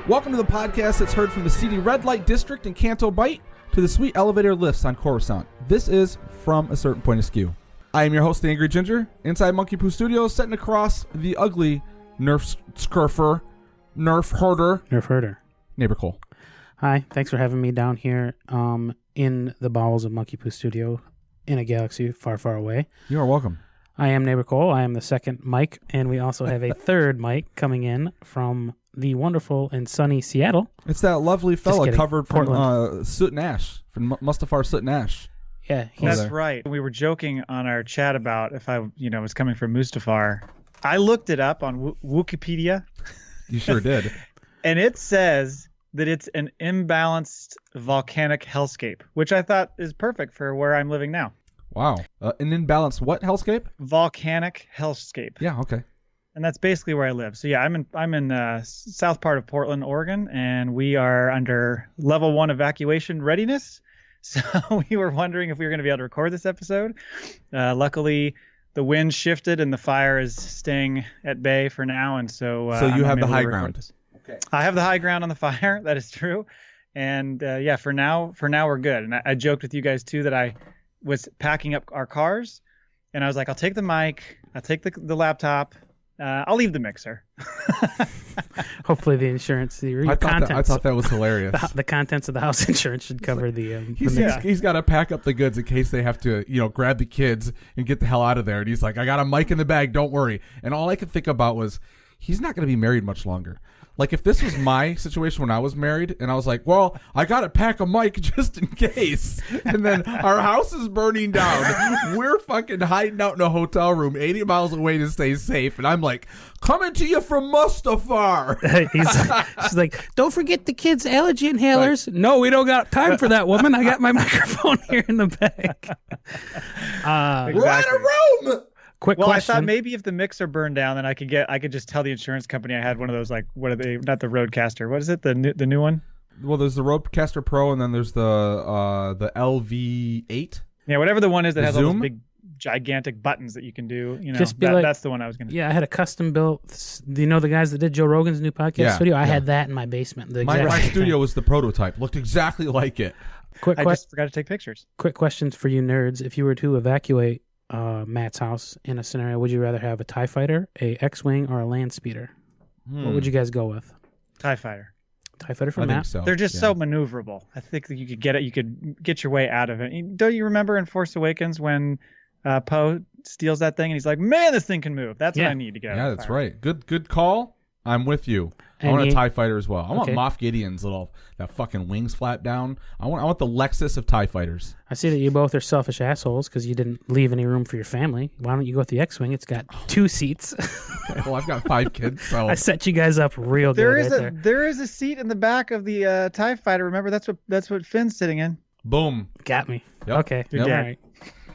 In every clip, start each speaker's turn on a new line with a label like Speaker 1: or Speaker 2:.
Speaker 1: Welcome to the podcast that's heard from the seedy red light district in Canto Bight to the sweet elevator lifts on Coruscant. This is From a Certain Point of Skew. I am your host, the Angry Ginger, inside Monkey Poo Studios, sitting across the ugly Nerf herder, Neighbor Cole.
Speaker 2: Hi, thanks for having me down here in the bowels of Monkey Poo Studio in a galaxy far, far away.
Speaker 1: You are welcome.
Speaker 2: I am Neighbor Cole. I am the second mic, and we also have a third mic coming in from the wonderful and sunny Seattle.
Speaker 1: It's that lovely fella covered from
Speaker 2: Portland.
Speaker 1: soot and ash, from Mustafar Soot and Ash.
Speaker 2: Yeah,
Speaker 3: that's right. We were joking on our chat about if I, was coming from Mustafar. I looked it up on Wikipedia.
Speaker 1: You sure did.
Speaker 3: And it says that it's an imbalanced volcanic hellscape, which I thought is perfect for where I'm living now.
Speaker 1: Wow. An imbalanced what hellscape?
Speaker 3: Volcanic hellscape.
Speaker 1: Yeah, okay.
Speaker 3: And that's basically where I live. So yeah, I'm in south part of Portland, Oregon, and we are under level 1 evacuation readiness. So we were wondering if we were going to be able to record this episode. Luckily, the wind shifted and the fire is staying at bay for now, and so
Speaker 1: you have the high ground.
Speaker 3: Okay. I have the high ground on the fire. That is true. And for now we're good. And I joked with you guys too that I was packing up our cars, and I was like, I'll take the mic, I'll take the laptop. I'll leave the mixer.
Speaker 2: Hopefully the insurance,
Speaker 1: I thought that was hilarious.
Speaker 2: The contents of the house insurance should cover
Speaker 1: he's got to pack up the goods in case they have to, grab the kids and get the hell out of there. And he's like, I got a mic in the bag, don't worry. And all I could think about was, he's not going to be married much longer. Like, if this was my situation when I was married and I was like, well, I got to pack a mic just in case. And then our house is burning down. We're fucking hiding out in a hotel room 80 miles away to stay safe. And I'm like, coming to you from Mustafar.
Speaker 2: She's like, don't forget the kids' allergy inhalers. Right. No, we don't got time for that, woman. I got my microphone here in the bag.
Speaker 1: We're out of room.
Speaker 2: Quick question.
Speaker 3: I thought maybe if the mixer burned down, then I could just tell the insurance company I had one of those, like, what are they? Not the Roadcaster. What is it? The new one?
Speaker 1: Well, there's the Roadcaster Pro, and then there's the LV8.
Speaker 3: Yeah, whatever the one is that has all those big, gigantic buttons that you can do. That's the one I was going to.
Speaker 2: Yeah, I had a custom built. Do you know the guys that did Joe Rogan's new podcast studio? I had that in my basement.
Speaker 1: My studio was the prototype. Looked exactly like it.
Speaker 3: I just forgot to take pictures.
Speaker 2: Quick questions for you nerds. If you were to evacuate Matt's house in a scenario, would you rather have a TIE fighter, a X-Wing, or a land speeder? What would you guys go with?
Speaker 3: TIE fighter.
Speaker 2: TIE fighter for Matt?
Speaker 1: So.
Speaker 3: They're just so maneuverable. I think that you could get it. You could get your way out of it. Don't you remember in Force Awakens when Poe steals that thing and he's like, man, this thing can move. That's what I need to get.
Speaker 1: Yeah, that's right. Good call. I'm with you. I want a TIE fighter as well. I want Moff Gideon's that fucking wings flap down. I want the Lexus of TIE fighters.
Speaker 2: I see that you both are selfish assholes because you didn't leave any room for your family. Why don't you go with the X-Wing? It's got 2 seats.
Speaker 1: Well, I've got 5 kids, so
Speaker 2: I set you guys up real good.
Speaker 3: There is a seat in the back of the TIE fighter. Remember, that's what Finn's sitting in.
Speaker 1: Boom.
Speaker 2: Got me.
Speaker 1: Yep.
Speaker 2: Okay.
Speaker 1: Yep.
Speaker 2: All right.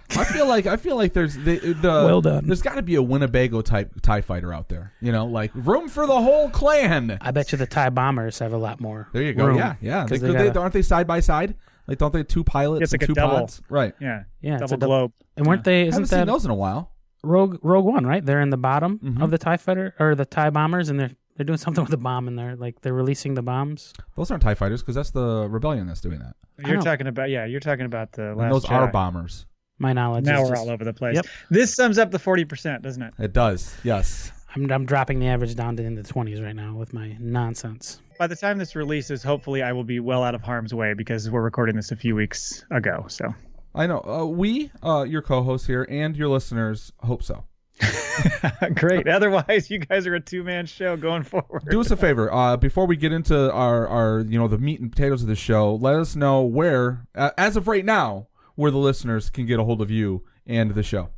Speaker 1: I feel like there's
Speaker 2: well done.
Speaker 1: There's got to be a Winnebago type TIE fighter out there. Like room for the whole clan.
Speaker 2: I bet you the TIE bombers have a lot more.
Speaker 1: There you go.
Speaker 2: Room.
Speaker 1: Yeah. Aren't they side by side? Like, don't they 2 pilots
Speaker 3: it's like
Speaker 1: and 2
Speaker 3: double.
Speaker 1: pods? Right.
Speaker 3: Yeah.
Speaker 2: Double
Speaker 3: globe.
Speaker 2: And weren't they?
Speaker 1: I haven't seen those in a while.
Speaker 2: Rogue One, right? They're in the bottom of the TIE fighter or the TIE bombers, and they're doing something with the bomb in there. Like they're releasing the bombs.
Speaker 1: Those aren't TIE fighters because that's the Rebellion that's doing that.
Speaker 3: You're talking about the Last
Speaker 1: and those
Speaker 3: Jedi.
Speaker 1: Are bombers.
Speaker 2: My knowledge.
Speaker 3: Now
Speaker 2: is
Speaker 3: we're all over the place. Yep. This sums up the 40%, doesn't it?
Speaker 1: It does. Yes.
Speaker 2: I'm dropping the average down to in the 20s right now with my nonsense.
Speaker 3: By the time this releases, hopefully I will be well out of harm's way because we're recording this a few weeks ago. So
Speaker 1: I know we, your co-hosts here, and your listeners hope so.
Speaker 3: Great. Otherwise, you guys are a 2-man show going forward.
Speaker 1: Do us a favor. Before we get into our the meat and potatoes of the show, let us know where, as of right now, where the listeners can get a hold of you and the show.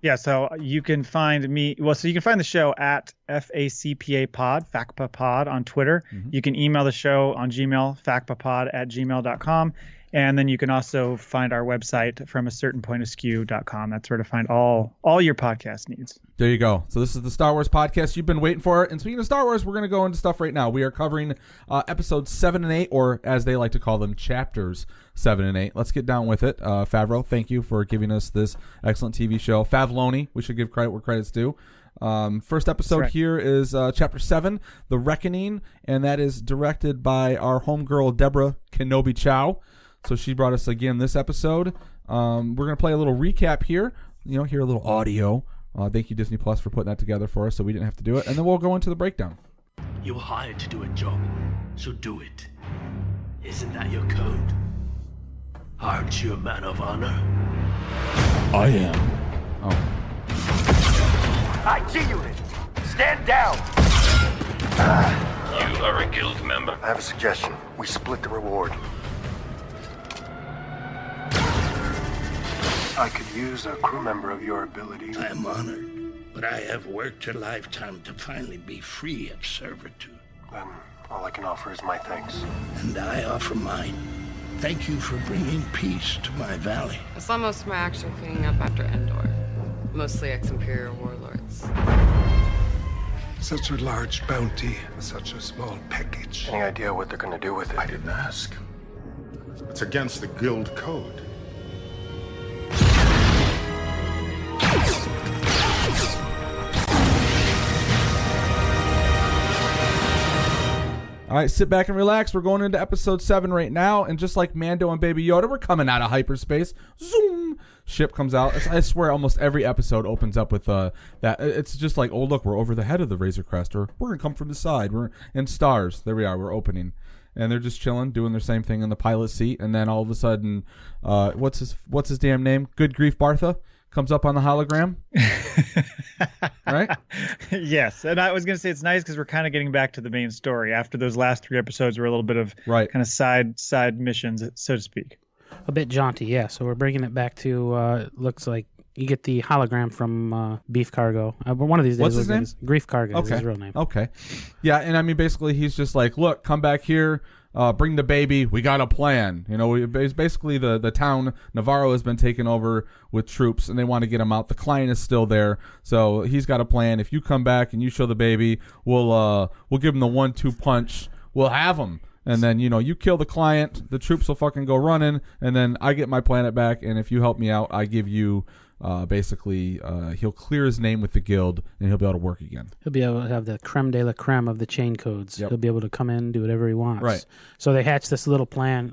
Speaker 3: Yeah, so you can find me. Well, so you can find the show at FACPA Pod, FACPA Pod on Twitter. You can email the show on Gmail, facpapod@gmail.com. And then you can also find our website from acertainpointofskew.com. That's where to find all your podcast needs.
Speaker 1: There you go. So this is the Star Wars podcast you've been waiting for. And speaking of Star Wars, we're going to go into stuff right now. We are covering episodes 7 and 8, or as they like to call them, chapters 7 and 8. Let's get down with it. Favreau, thank you for giving us this excellent TV show. Favloni, we should give credit where credit's due. First episode
Speaker 3: right.
Speaker 1: here is Chapter 7, The Reckoning, and that is directed by our homegirl, Deborah Kenobi Chow. So she brought us again this episode. We're going to play a little recap here, hear a little audio. Thank you, Disney Plus, for putting that together for us so we didn't have to do it. And then we'll go into the breakdown.
Speaker 4: You were hired to do a job, so do it. Isn't that your code? Aren't you a man of honor?
Speaker 5: I am.
Speaker 1: Oh.
Speaker 4: IG unit, stand down! You are a guild member?
Speaker 6: I have a suggestion. We split the reward. I could use a crew member of your ability.
Speaker 4: I am honored, but I have worked a lifetime to finally be free of servitude.
Speaker 6: Then all I can offer is my thanks.
Speaker 4: And I offer mine. Thank you for bringing peace to my valley.
Speaker 7: I saw most of my action cleaning up after Endor. Mostly ex-Imperial warlords.
Speaker 8: Such a large bounty, such a small package.
Speaker 6: Any idea what they're gonna do with it?
Speaker 8: I didn't ask. It's against the guild code.
Speaker 1: All right, sit back and relax. We're going into episode 7 right now, and just like Mando and Baby Yoda, we're coming out of hyperspace. Zoom! Ship comes out. I swear almost every episode opens up with that. It's just like, oh, look, we're over the head of the Razor Crest, or we're going to come from the side. We're in stars. There we are. We're opening. And they're just chilling, doing their same thing in the pilot seat, and then all of a sudden, what's his damn name? Good Grief Bartha comes up on the hologram. Right?
Speaker 3: Yes, and I was going to say it's nice because we're kind of getting back to the main story. After those last 3 episodes were a little bit of kind of side missions, so to speak.
Speaker 2: A bit jaunty, yeah. So we're bringing it back to, looks like you get the hologram from Beef Cargo. But one of these days,
Speaker 1: what's his name?
Speaker 2: Grief Cargo is his real name.
Speaker 1: Okay. Yeah, and I mean, basically, he's just like, look, come back here. Bring the baby. We got a plan. Basically the town Navarro has been taken over with troops, and they want to get him out. The client is still there, so he's got a plan. If you come back and you show the baby, we'll give him the 1-2 punch. We'll have him, and then you kill the client. The troops will fucking go running, and then I get my planet back. And if you help me out, I give you. He'll clear his name with the guild, and he'll be able to work again.
Speaker 2: He'll be able to have the creme de la creme of the chain codes.
Speaker 1: Yep.
Speaker 2: He'll be able to come in and do whatever he wants.
Speaker 1: Right.
Speaker 2: So they hatch this little plan.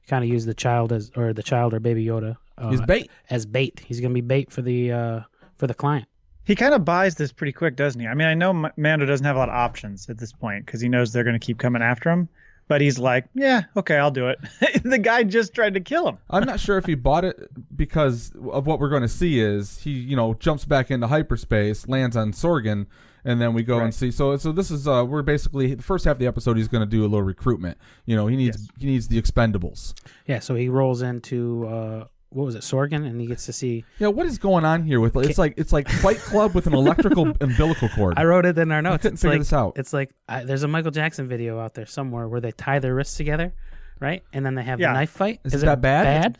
Speaker 2: Kind of use the child or Baby Yoda.
Speaker 1: He's bait.
Speaker 2: As bait. He's going to be bait for the client.
Speaker 3: He kind of buys this pretty quick, doesn't he? I mean, I know Mando doesn't have a lot of options at this point because he knows they're going to keep coming after him. But he's like, yeah, okay, I'll do it. The guy just tried to kill him.
Speaker 1: I'm not sure if he bought it because of what we're going to see is he, jumps back into hyperspace, lands on Sorgan, and then we go and see. So this is we're basically the first half of the episode. He's going to do a little recruitment. He needs the expendables.
Speaker 2: Yeah. So he rolls into what was it, Sorgan, and he gets to see.
Speaker 1: Yeah, what is going on here with it's like Fight Club with an electrical umbilical cord.
Speaker 2: I wrote it in our notes.
Speaker 1: I couldn't figure this out.
Speaker 2: It's like there's a Michael Jackson video out there somewhere where they tie their wrists together, right, and then they have the knife fight.
Speaker 1: Is that bad?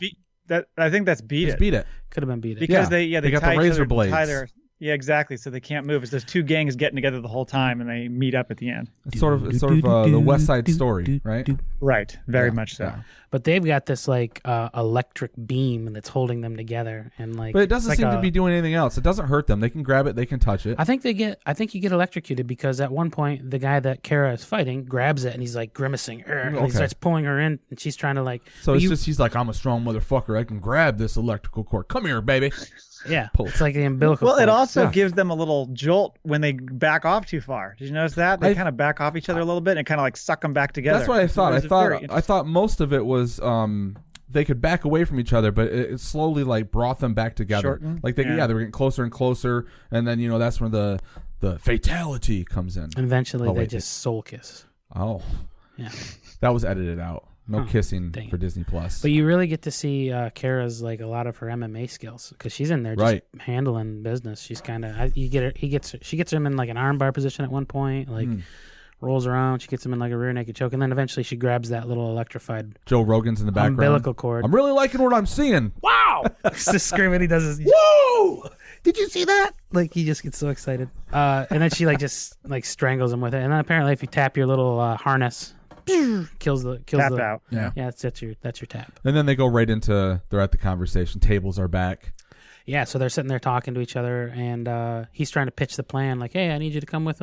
Speaker 3: I think that's Beat It.
Speaker 1: Beat It.
Speaker 2: Could have been Beat It
Speaker 3: Because they
Speaker 1: got the razor blades.
Speaker 3: Yeah, exactly. So they can't move. It's those two gangs getting together the whole time, and they meet up at the end.
Speaker 1: It's sort of the West Side Story, right?
Speaker 3: Right. Very much so.
Speaker 1: Yeah.
Speaker 2: But they've got this electric beam that's holding them together, and
Speaker 1: but it doesn't seem to be doing anything else. It doesn't hurt them. They can grab it. They can touch it.
Speaker 2: I think you get electrocuted because at one point the guy that Kara is fighting grabs it and he's like grimacing, and he starts pulling her in, and she's trying to
Speaker 1: So it's just he's like, I'm a strong motherfucker. I can grab this electrical cord. Come here, baby.
Speaker 2: Yeah, it's like the umbilical
Speaker 3: cord.
Speaker 2: It
Speaker 3: also gives them a little jolt when they back off too far. Did you notice that? They kind of back off each other a little bit and kind of like suck them back together.
Speaker 1: That's what I thought. I thought most of it was they could back away from each other, but it slowly brought them back together.
Speaker 3: Shorten?
Speaker 1: They were getting closer and closer, and then that's when the fatality comes in.
Speaker 2: And eventually they just soul kiss.
Speaker 1: Oh,
Speaker 2: yeah,
Speaker 1: that was edited out. No kissing for Disney Plus.
Speaker 2: But you really get to see Kara's a lot of her MMA skills because she's in there just handling business. She's kind of she gets him in an armbar position at one point, rolls around. She gets him in a rear naked choke, and then eventually she grabs that little electrified
Speaker 1: Joe Rogan's in the background
Speaker 2: umbilical cord.
Speaker 1: I'm really liking what I'm seeing. Wow!
Speaker 2: Just screaming. He does this.
Speaker 1: Whoa!
Speaker 2: Did you see that? He just gets so excited. And then she just strangles him with it. And then apparently, if you tap your little harness. Kills
Speaker 3: tap out.
Speaker 2: Yeah, that's your tap.
Speaker 1: And then they go right into they're at the conversation. Tables are back.
Speaker 2: Yeah, so they're sitting there talking to each other, and he's trying to pitch the plan, like, "Hey, I need you to come with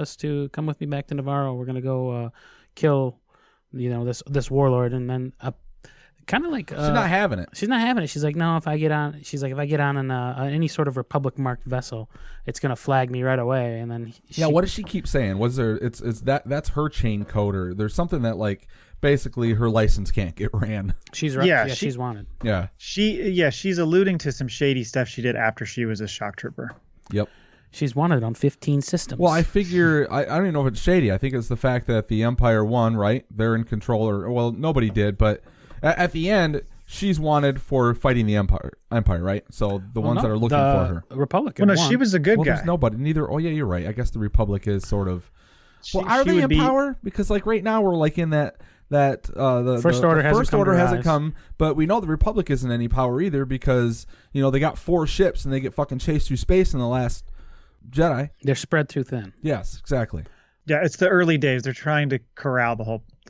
Speaker 2: me back to Navarro. We're gonna go kill, this warlord." And then kind of like
Speaker 1: she's not having it.
Speaker 2: She's not having it. She's like, "No, if I get on in any sort of Republic marked vessel, it's gonna flag me right away." And then
Speaker 1: what does she keep saying? Was there? It's that's her chain code, or there's something that like basically her license can't get ran.
Speaker 2: She's right. Yeah, she's wanted.
Speaker 1: Yeah,
Speaker 3: she's alluding to some shady stuff she did after she was a shock trooper.
Speaker 1: Yep.
Speaker 2: She's wanted on 15 systems.
Speaker 1: Well, I figure I don't even know if it's shady. I think it's the fact that the Empire won. Right, they're in control, or well, nobody did, but at the end, she's wanted for fighting the Empire, right? So the ones that are looking for her.
Speaker 2: Republican.
Speaker 3: Well, no, she was a good guy.
Speaker 1: There's nobody. Neither. Oh yeah, you're right. I guess the Republic is sort of. Are
Speaker 3: they
Speaker 1: in power? Because like right now we're like in that the
Speaker 2: First Order
Speaker 1: hasn't come, but we know the Republic isn't any power either because they got 4 ships and they get fucking chased through space in the last Jedi.
Speaker 2: They're spread too thin.
Speaker 1: Yes, exactly.
Speaker 3: Yeah, it's the early days. They're trying to corral the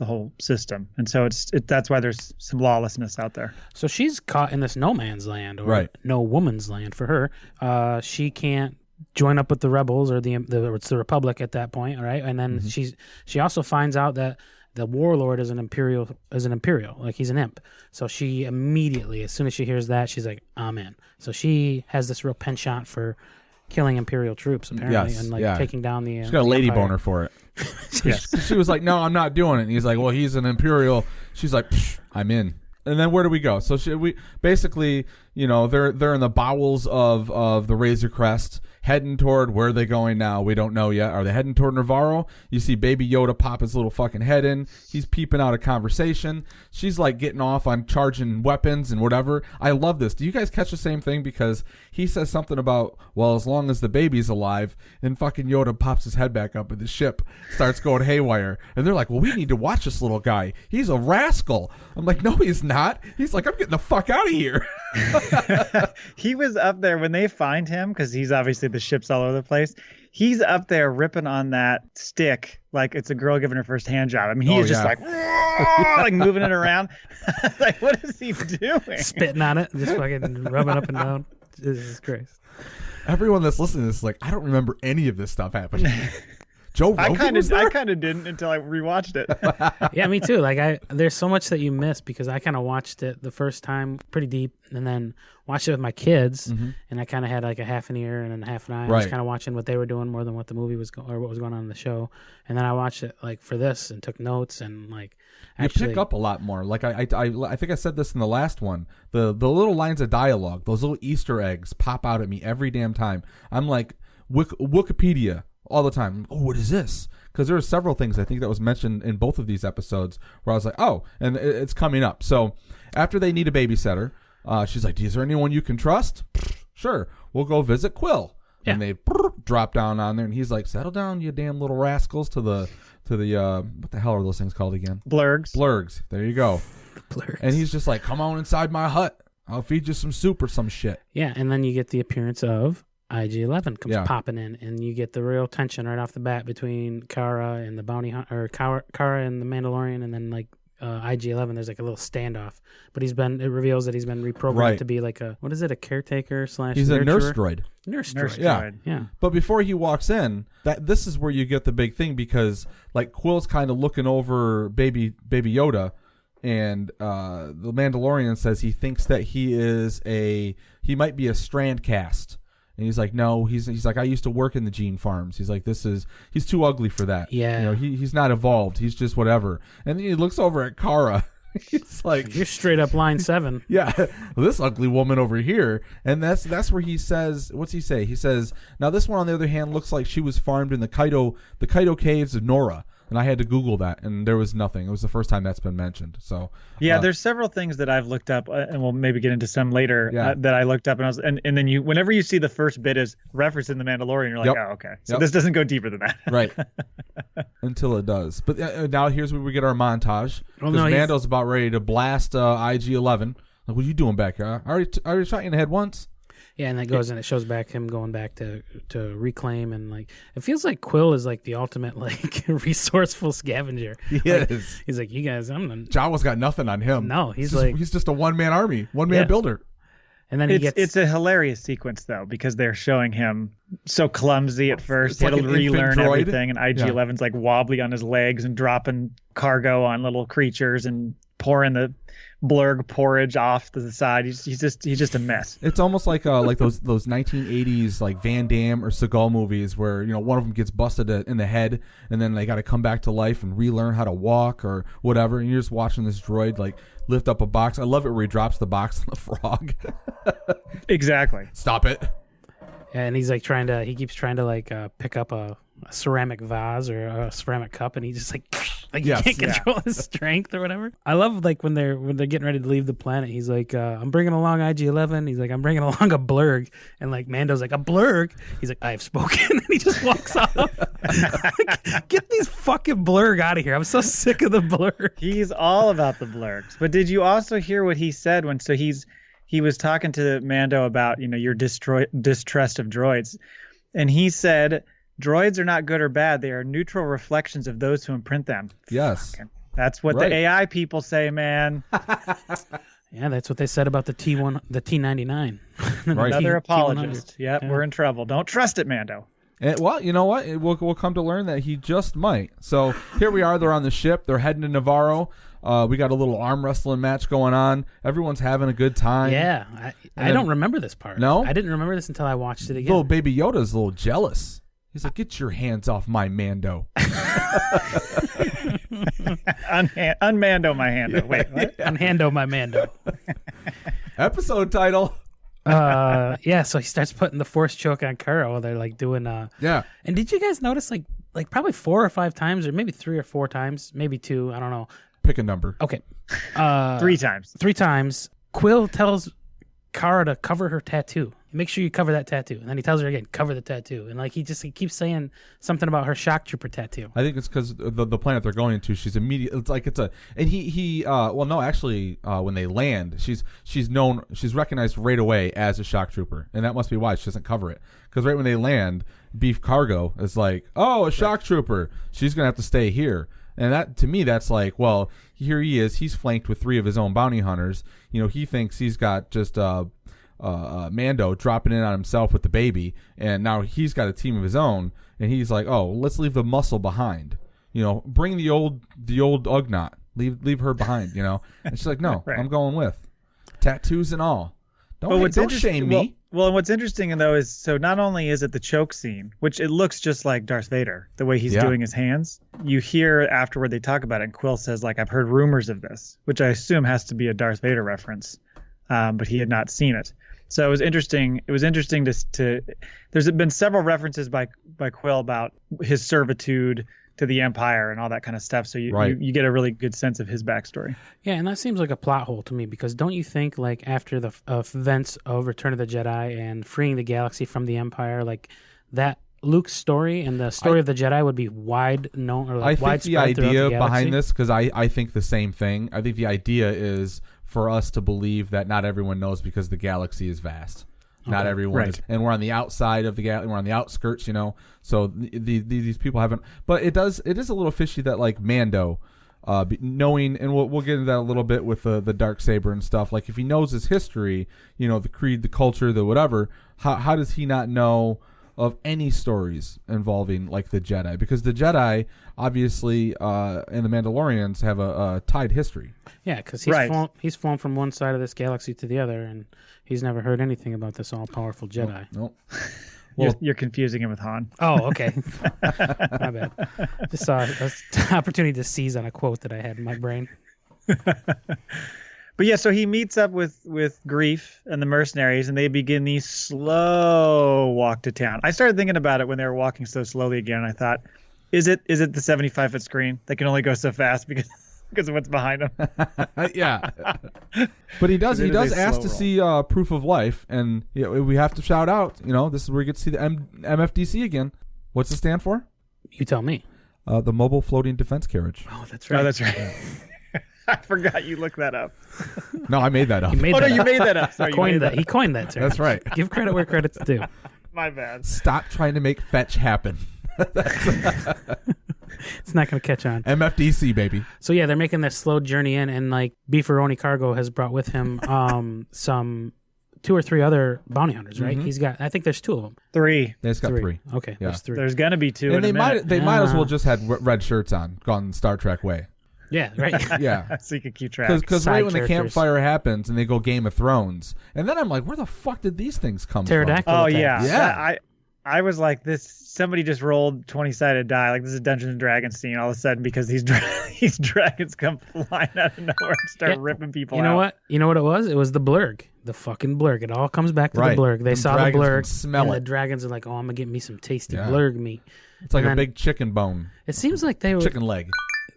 Speaker 3: whole system, and so that's why there's some lawlessness out there.
Speaker 2: So she's caught in this no man's land, or
Speaker 1: right.
Speaker 2: no woman's land for her. She can't join up with the rebels or it's the Republic at that point, right? And then she also finds out that the warlord is an imperial, like he's an imp. So she immediately, as soon as she hears that, she's like, I'm in. So she has this real penchant for killing imperial troops, apparently, and taking down the.
Speaker 1: She's got a lady
Speaker 2: empire.
Speaker 1: Boner for it. She was like, "No, I'm not doing it." And he's like, "Well, he's an imperial." She's like, "I'm in." And then where do we go? So we basically, they're in the bowels of the Razor Crest, heading toward where are they going now? We don't know yet. Are they heading toward Navarro? You see Baby Yoda pop his little fucking head in. He's peeping out a conversation. She's like getting off on charging weapons and whatever. I love this. Do you guys catch the same thing? Because he says something about, well, as long as the baby's alive, and fucking Yoda pops his head back up and the ship starts going haywire. And they're like, well, we need to watch this little guy. He's a rascal. I'm like, no, he's not. He's like, I'm getting the fuck out of here.
Speaker 3: He was up there when they find him, because he's obviously the ship's all over the place. He's up there ripping on that stick like it's a girl giving her first hand job. I mean, he is just like moving it around. Like, what is he doing?
Speaker 2: Spitting on it, just fucking rubbing up and down. Jesus Christ.
Speaker 1: Everyone that's listening to this is like, I don't remember any of this stuff happening. Joe Rogan
Speaker 3: I kind of didn't until I rewatched it.
Speaker 2: Yeah, me too. Like there's so much that you miss because I kind of watched it the first time pretty deep, and then watched it with my kids, and I kind of had like a half an ear and a half an eye. I was kind of watching what they were doing more than what the movie was or what was going on in the show. And then I watched it like for this and took notes and like. Actually,
Speaker 1: you pick up a lot more. Like I think I said this in the last one. The little lines of dialogue, those little Easter eggs pop out at me every damn time. I'm like Wikipedia all the time. Oh, what is this? Because there are several things I think that was mentioned in both of these episodes where I was like, oh, and it's coming up. So after they need a babysitter, she's like, is there anyone you can trust? Sure, we'll go visit Quill. Yeah. And they drop down on there, and he's like, settle down, you damn little rascals, to the what the hell are those things called again? Blurgs. There you go. Blurgs. And he's just like, come on inside my hut. I'll feed you some soup or some shit.
Speaker 2: Yeah, and then you get the appearance of IG-11 comes popping in, and you get the real tension right off the bat between Kara and the bounty hunter, or Kara and the Mandalorian, and then like IG-11. There's like a little standoff, but it reveals that he's been reprogrammed to be like a caretaker /
Speaker 1: he's
Speaker 2: nurturer?
Speaker 1: a nurse droid.
Speaker 2: Nurse droid.
Speaker 1: Yeah. But before he walks in, this is where you get the big thing, because like Quill's kind of looking over baby Yoda, and the Mandalorian says he thinks that he might be a strand cast. And he's like, no, he's like, I used to work in the gene farms. He's like, he's too ugly for that.
Speaker 2: Yeah.
Speaker 1: He's not evolved. He's just whatever. And then he looks over at Kara. He's like,
Speaker 2: you're straight up line 7.
Speaker 1: Yeah. This ugly woman over here. And that's where he says, what's he say? He says, now this one on the other hand looks like she was farmed in the Kaido caves of Nora. And I had to Google that, and there was nothing. It was the first time that's been mentioned. So
Speaker 3: there's several things that I've looked up, and we'll maybe get into some later that I looked up, and then whenever you see the first bit is referenced in the Mandalorian, you're like, oh, okay, so this doesn't go deeper than that,
Speaker 1: right? Until it does. But now here's where we get our montage. Because Mando's about ready to blast IG-11. Like, what are you doing back here? I already shot you in the head once.
Speaker 2: Yeah, and that goes and it shows back him going back to reclaim, and like it feels like Quill is like the ultimate like resourceful scavenger.
Speaker 1: He is.
Speaker 2: He's like, you guys,
Speaker 1: Jawa's got nothing on him.
Speaker 2: No, he's
Speaker 1: just a one-man army, one-man builder.
Speaker 2: And then
Speaker 3: it's a hilarious sequence though, because they're showing him so clumsy at first. He had
Speaker 1: like
Speaker 3: to
Speaker 1: an infant
Speaker 3: relearn
Speaker 1: droid.
Speaker 3: everything, and IG-11's like wobbly on his legs and dropping cargo on little creatures and pouring the blurg porridge off to the side. He's just a mess.
Speaker 1: It's almost like those 1980s like Van Damme or Seagal movies where one of them gets busted in the head and then they got to come back to life and relearn how to walk or whatever. And you're just watching this droid like lift up a box. I love it where he drops the box on the frog.
Speaker 3: Exactly.
Speaker 1: Stop it.
Speaker 2: And he's like he keeps trying to like pick up a ceramic vase or a ceramic cup, and he just like
Speaker 1: Yes.
Speaker 2: he can't control his strength or whatever. I love like when they're getting ready to leave the planet. He's like, I'm bringing along IG-11. He's like, I'm bringing along a blurg, and like Mando's like, a blurg. He's like, I have spoken, and he just walks off. Like, get these fucking blurg out of here. I'm so sick of the blurg.
Speaker 3: He's all about the blurgs. But did you also hear what he said when? So he was talking to Mando about your distrust of droids, and he said, droids are not good or bad. They are neutral reflections of those who imprint them.
Speaker 1: Yes.
Speaker 3: That's what the AI people say, man.
Speaker 2: Yeah, that's what they said about the T99.
Speaker 1: Right.
Speaker 3: Another apologist.
Speaker 2: T100.
Speaker 3: Yep, we're in trouble. Don't trust it, Mando.
Speaker 1: Well, you know what? We'll come to learn that he just might. So here we are. They're on the ship. They're heading to Navarro. We got a little arm wrestling match going on. Everyone's having a good time.
Speaker 2: Yeah, I don't remember this part.
Speaker 1: No?
Speaker 2: I didn't remember this until I watched it again.
Speaker 1: Little baby Yoda's a little jealous. He's like, get your hands off my Mando.
Speaker 3: Unmando my Hando. Wait, what?
Speaker 2: Unhando my Mando.
Speaker 1: Episode title.
Speaker 2: Yeah, so he starts putting the force choke on Kara while they're like doing
Speaker 1: Yeah.
Speaker 2: And did you guys notice like probably 4 or 5 times, or maybe 3 or 4 times, maybe 2, I don't know.
Speaker 1: Pick a number.
Speaker 2: Okay.
Speaker 3: 3 times.
Speaker 2: 3 times. Quill tells Kara to cover her tattoo. Make sure you cover that tattoo. And then he tells her again, cover the tattoo. And like he keeps saying something about her shock trooper tattoo.
Speaker 1: I think it's because the planet they're going into, she's immediate. It's like it's a, and when they land, she's recognized right away as a shock trooper, and that must be why she doesn't cover it. Because right when they land, Beef Cargo is like, oh, a shock trooper. She's gonna have to stay here. And that, to me, that's like, well, here he is. He's flanked with 3 of his own bounty hunters. He thinks he's got just Mando dropping in on himself with the baby, and now he's got a team of his own. And he's like, oh, let's leave the muscle behind. Bring the old Ugnaught. Leave her behind. And she's like, no,
Speaker 3: Right.
Speaker 1: I'm going with tattoos and all. Don't shame me.
Speaker 3: Well, and what's interesting though is, so not only is it the choke scene, which it looks just like Darth Vader, the way he's doing his hands. You hear afterward they talk about it, and Quill says, like, I've heard rumors of this, which I assume has to be a Darth Vader reference, but he had not seen it. So it was interesting. It was interesting to there's been several references by Quill about his servitude to the Empire and all that kind of stuff. So you get a really good sense of his backstory.
Speaker 2: Yeah, and that seems like a plot hole to me, because don't you think, like, after the events of Return of the Jedi and freeing the galaxy from the Empire, like, that Luke's story and the story of the Jedi would be wide known, or like widespread
Speaker 1: I think the idea
Speaker 2: the
Speaker 1: behind this, because I think the same thing. I think the idea is for us to believe that not everyone knows, because the galaxy is vast. Not everyone is, and we're on the outside of the galaxy. We're on the outskirts, So these people haven't. But it is a little fishy that, like, Mando, knowing, and we'll get into that a little bit with the Darksaber and stuff. Like, if he knows his history, the creed, the culture, the whatever, how does he not know of any stories involving, like, the Jedi? Because the Jedi, obviously, and the Mandalorians have a tied history.
Speaker 2: Yeah, because he's flown from one side of this galaxy to the other, and he's never heard anything about this all-powerful Jedi.
Speaker 1: Nope.
Speaker 3: Well, you're confusing him with Han.
Speaker 2: Oh, okay. My bad. Just saw an opportunity to seize on a quote that I had in my brain.
Speaker 3: But yeah, so he meets up with Grief and the mercenaries, and they begin the slow walk to town. I started thinking about it when they were walking so slowly again, and I thought, is it the 75-foot screen? They can only go so fast because of what's behind them.
Speaker 1: Yeah. But he does ask to see proof of life, and we have to shout out, this is where you get to see the MFDC again. What's it stand for?
Speaker 2: You tell me.
Speaker 1: The Mobile Floating Defense Carriage.
Speaker 2: Oh, that's right.
Speaker 3: Oh, that's right. I forgot you looked that up.
Speaker 1: No, I made that up.
Speaker 3: You made that up. Sorry,
Speaker 2: He coined that term.
Speaker 1: That's right.
Speaker 2: Give credit where credit's due.
Speaker 3: My bad.
Speaker 1: Stop trying to make fetch happen.
Speaker 2: It's not going to catch on.
Speaker 1: MFDC, baby.
Speaker 2: So yeah, they're making this slow journey in, and like Beefaroni Cargo has brought with him some 2 or 3 other bounty hunters, right? He's got. I think there's 2 of them.
Speaker 3: 3.
Speaker 1: He's got 3.
Speaker 2: Okay,
Speaker 1: Yeah.
Speaker 2: there's 3.
Speaker 3: There's gonna be 2.
Speaker 1: And
Speaker 3: in
Speaker 1: they might as well just had red shirts on, gone Star Trek way.
Speaker 2: Yeah, right.
Speaker 1: Yeah.
Speaker 3: so you can keep track.
Speaker 1: Because right when the
Speaker 2: characters.
Speaker 1: campfire happens and they go Game of Thrones, and then I'm like, where the fuck did these things come
Speaker 2: Pterodactyl.
Speaker 3: Oh
Speaker 2: attacks.
Speaker 3: yeah. I was like, somebody just rolled 20-sided die. Like, this is a Dungeons and Dragons scene all of a sudden because these dragons come flying out of nowhere and start ripping people out.
Speaker 2: You know what? You know what it was? It was the blurg. The fucking blurg. It all comes back to
Speaker 1: Right.
Speaker 2: the blurg. They
Speaker 1: Them
Speaker 2: saw the
Speaker 1: dragons
Speaker 2: blurg,
Speaker 1: can smell
Speaker 2: and
Speaker 1: it.
Speaker 2: the dragons are like, oh, I'm going to get me some tasty
Speaker 1: Yeah.
Speaker 2: blurg meat.
Speaker 1: It's like
Speaker 2: And
Speaker 1: a
Speaker 2: then-
Speaker 1: big chicken bone.
Speaker 2: It seems like they were...
Speaker 1: Chicken leg.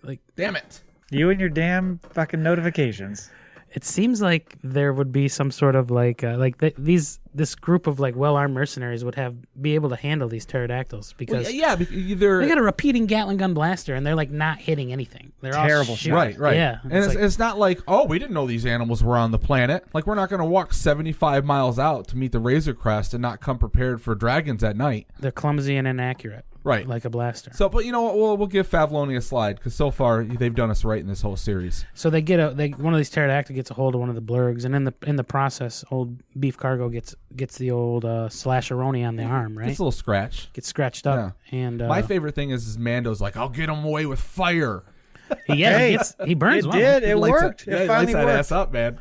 Speaker 2: Like,
Speaker 1: Damn it.
Speaker 3: You and your damn fucking notifications.
Speaker 2: it seems like there would be some sort of this group of like well-armed mercenaries would be able to handle these pterodactyls because
Speaker 1: Either
Speaker 2: they got a repeating Gatling gun blaster and they're like not hitting anything. They're
Speaker 3: Terrible
Speaker 2: all
Speaker 3: shot.
Speaker 1: Right.
Speaker 2: Yeah,
Speaker 1: And
Speaker 2: it's
Speaker 1: it's not like, oh, we didn't know these animals were on the planet. Like, we're not going to walk 75 miles out to meet the Razor Crest and not come prepared for dragons at night.
Speaker 2: they're clumsy and inaccurate,
Speaker 1: Right.
Speaker 2: like a blaster.
Speaker 1: So, but you know what? We'll give Favloni a slide because so far they've done us right in this whole series.
Speaker 2: So they get one of these pterodactyls gets a hold of one of the blurgs, and in the process, old Beef Cargo gets the old slasheroni on the arm, right?
Speaker 1: It's a little scratch.
Speaker 2: Gets scratched up, and
Speaker 1: My favorite thing is Mando's like, I'll get him away with fire.
Speaker 2: he burns
Speaker 3: It
Speaker 2: one.
Speaker 3: did. It
Speaker 1: Lights
Speaker 3: worked.
Speaker 1: That,
Speaker 3: It finally
Speaker 1: lights that
Speaker 3: worked.
Speaker 1: ass up, man.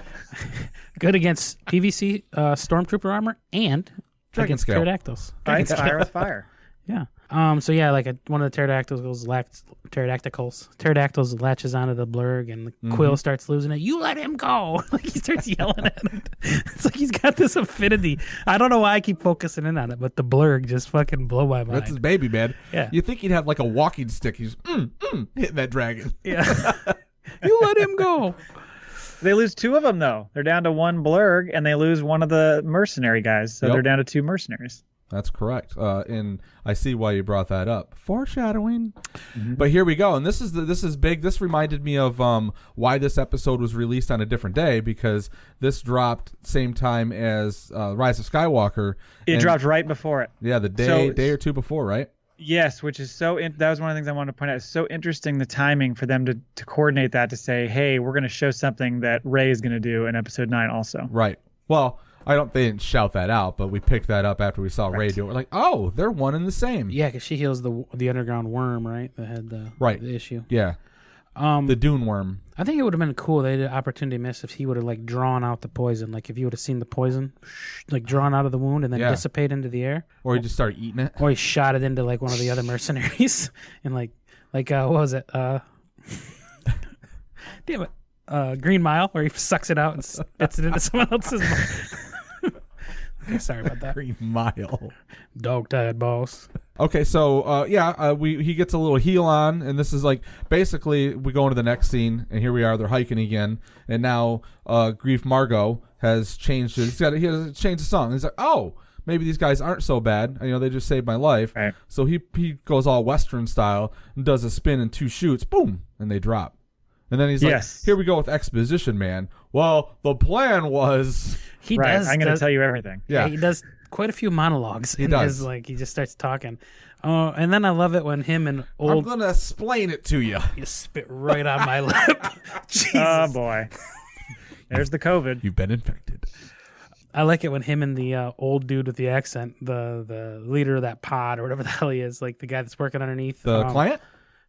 Speaker 2: Good against PVC stormtrooper armor and
Speaker 1: Dragon
Speaker 2: against
Speaker 1: scale.
Speaker 2: pterodactyls.
Speaker 3: Fight fire with fire.
Speaker 2: Yeah. So yeah, like one of the pterodactyls latches onto the blurg, and the Quill starts losing it. You let him go! Like he starts yelling at him. It's like he's got this affinity. I don't know why I keep focusing in on it, but the blurg just fucking blow my mind.
Speaker 1: That's his baby, man.
Speaker 2: Yeah.
Speaker 1: You think he'd have like a walking stick? He's hitting that dragon.
Speaker 2: Yeah. You let him go.
Speaker 3: They lose 2 of them though. They're down to 1 blurg, and they lose one of the mercenary guys. So
Speaker 1: Yep.
Speaker 3: they're down to 2 mercenaries.
Speaker 1: That's correct. And I see why you brought that up. Foreshadowing. But here we go. And this is big. This reminded me of why this episode was released on a different day, because this dropped same time as Rise of Skywalker.
Speaker 3: It dropped right before it.
Speaker 1: Yeah, the day or 2 before, right?
Speaker 3: Yes, which is that was one of the things I wanted to point out. It's so interesting the timing for them to coordinate that, to say, hey, we're going to show something that Rey is going to do in episode 9 also.
Speaker 1: Right. Well, they didn't shout that out, but we picked that up after we saw Rey do it. We're like, oh, they're one and the same.
Speaker 2: Yeah, because she heals the underground worm, right? That had the issue.
Speaker 1: Yeah. The Dune worm.
Speaker 2: I think it would have been cool. They had an opportunity miss if he would have like drawn out the poison. Like if you would have seen the poison like drawn out of the wound and then dissipate into the air.
Speaker 1: Or he just started eating it.
Speaker 2: Or he shot it into like one of the other mercenaries and like what was it? Damn it. Green Mile, where he sucks it out and spits it into someone else's mouth. Okay, sorry about that.
Speaker 1: Green Mile.
Speaker 2: Dog-tired boss.
Speaker 1: Okay, so he gets a little heel on, and this is like basically we go into the next scene, and here we are. They're hiking again, and now Grief Margot has changed it. He has changed the song. He's like, oh, maybe these guys aren't so bad. You know, they just saved my life.
Speaker 3: Right.
Speaker 1: So he goes all Western style and does a spin and 2 shoots, boom, and they drop. And then he's like, here we go with exposition, man. Well, the plan was...
Speaker 2: He does.
Speaker 3: I'm going to tell you everything.
Speaker 2: Yeah, he does quite a few monologues.
Speaker 1: He does.
Speaker 2: He just starts talking. And then I love it when him and
Speaker 1: I'm going to explain it to you.
Speaker 2: You spit right on my lip. Jesus.
Speaker 3: Oh, boy. There's the COVID.
Speaker 1: You've been infected.
Speaker 2: I like it when him and the old dude with the accent, the leader of that pod or whatever the hell he is, like the guy that's working underneath.
Speaker 1: The client?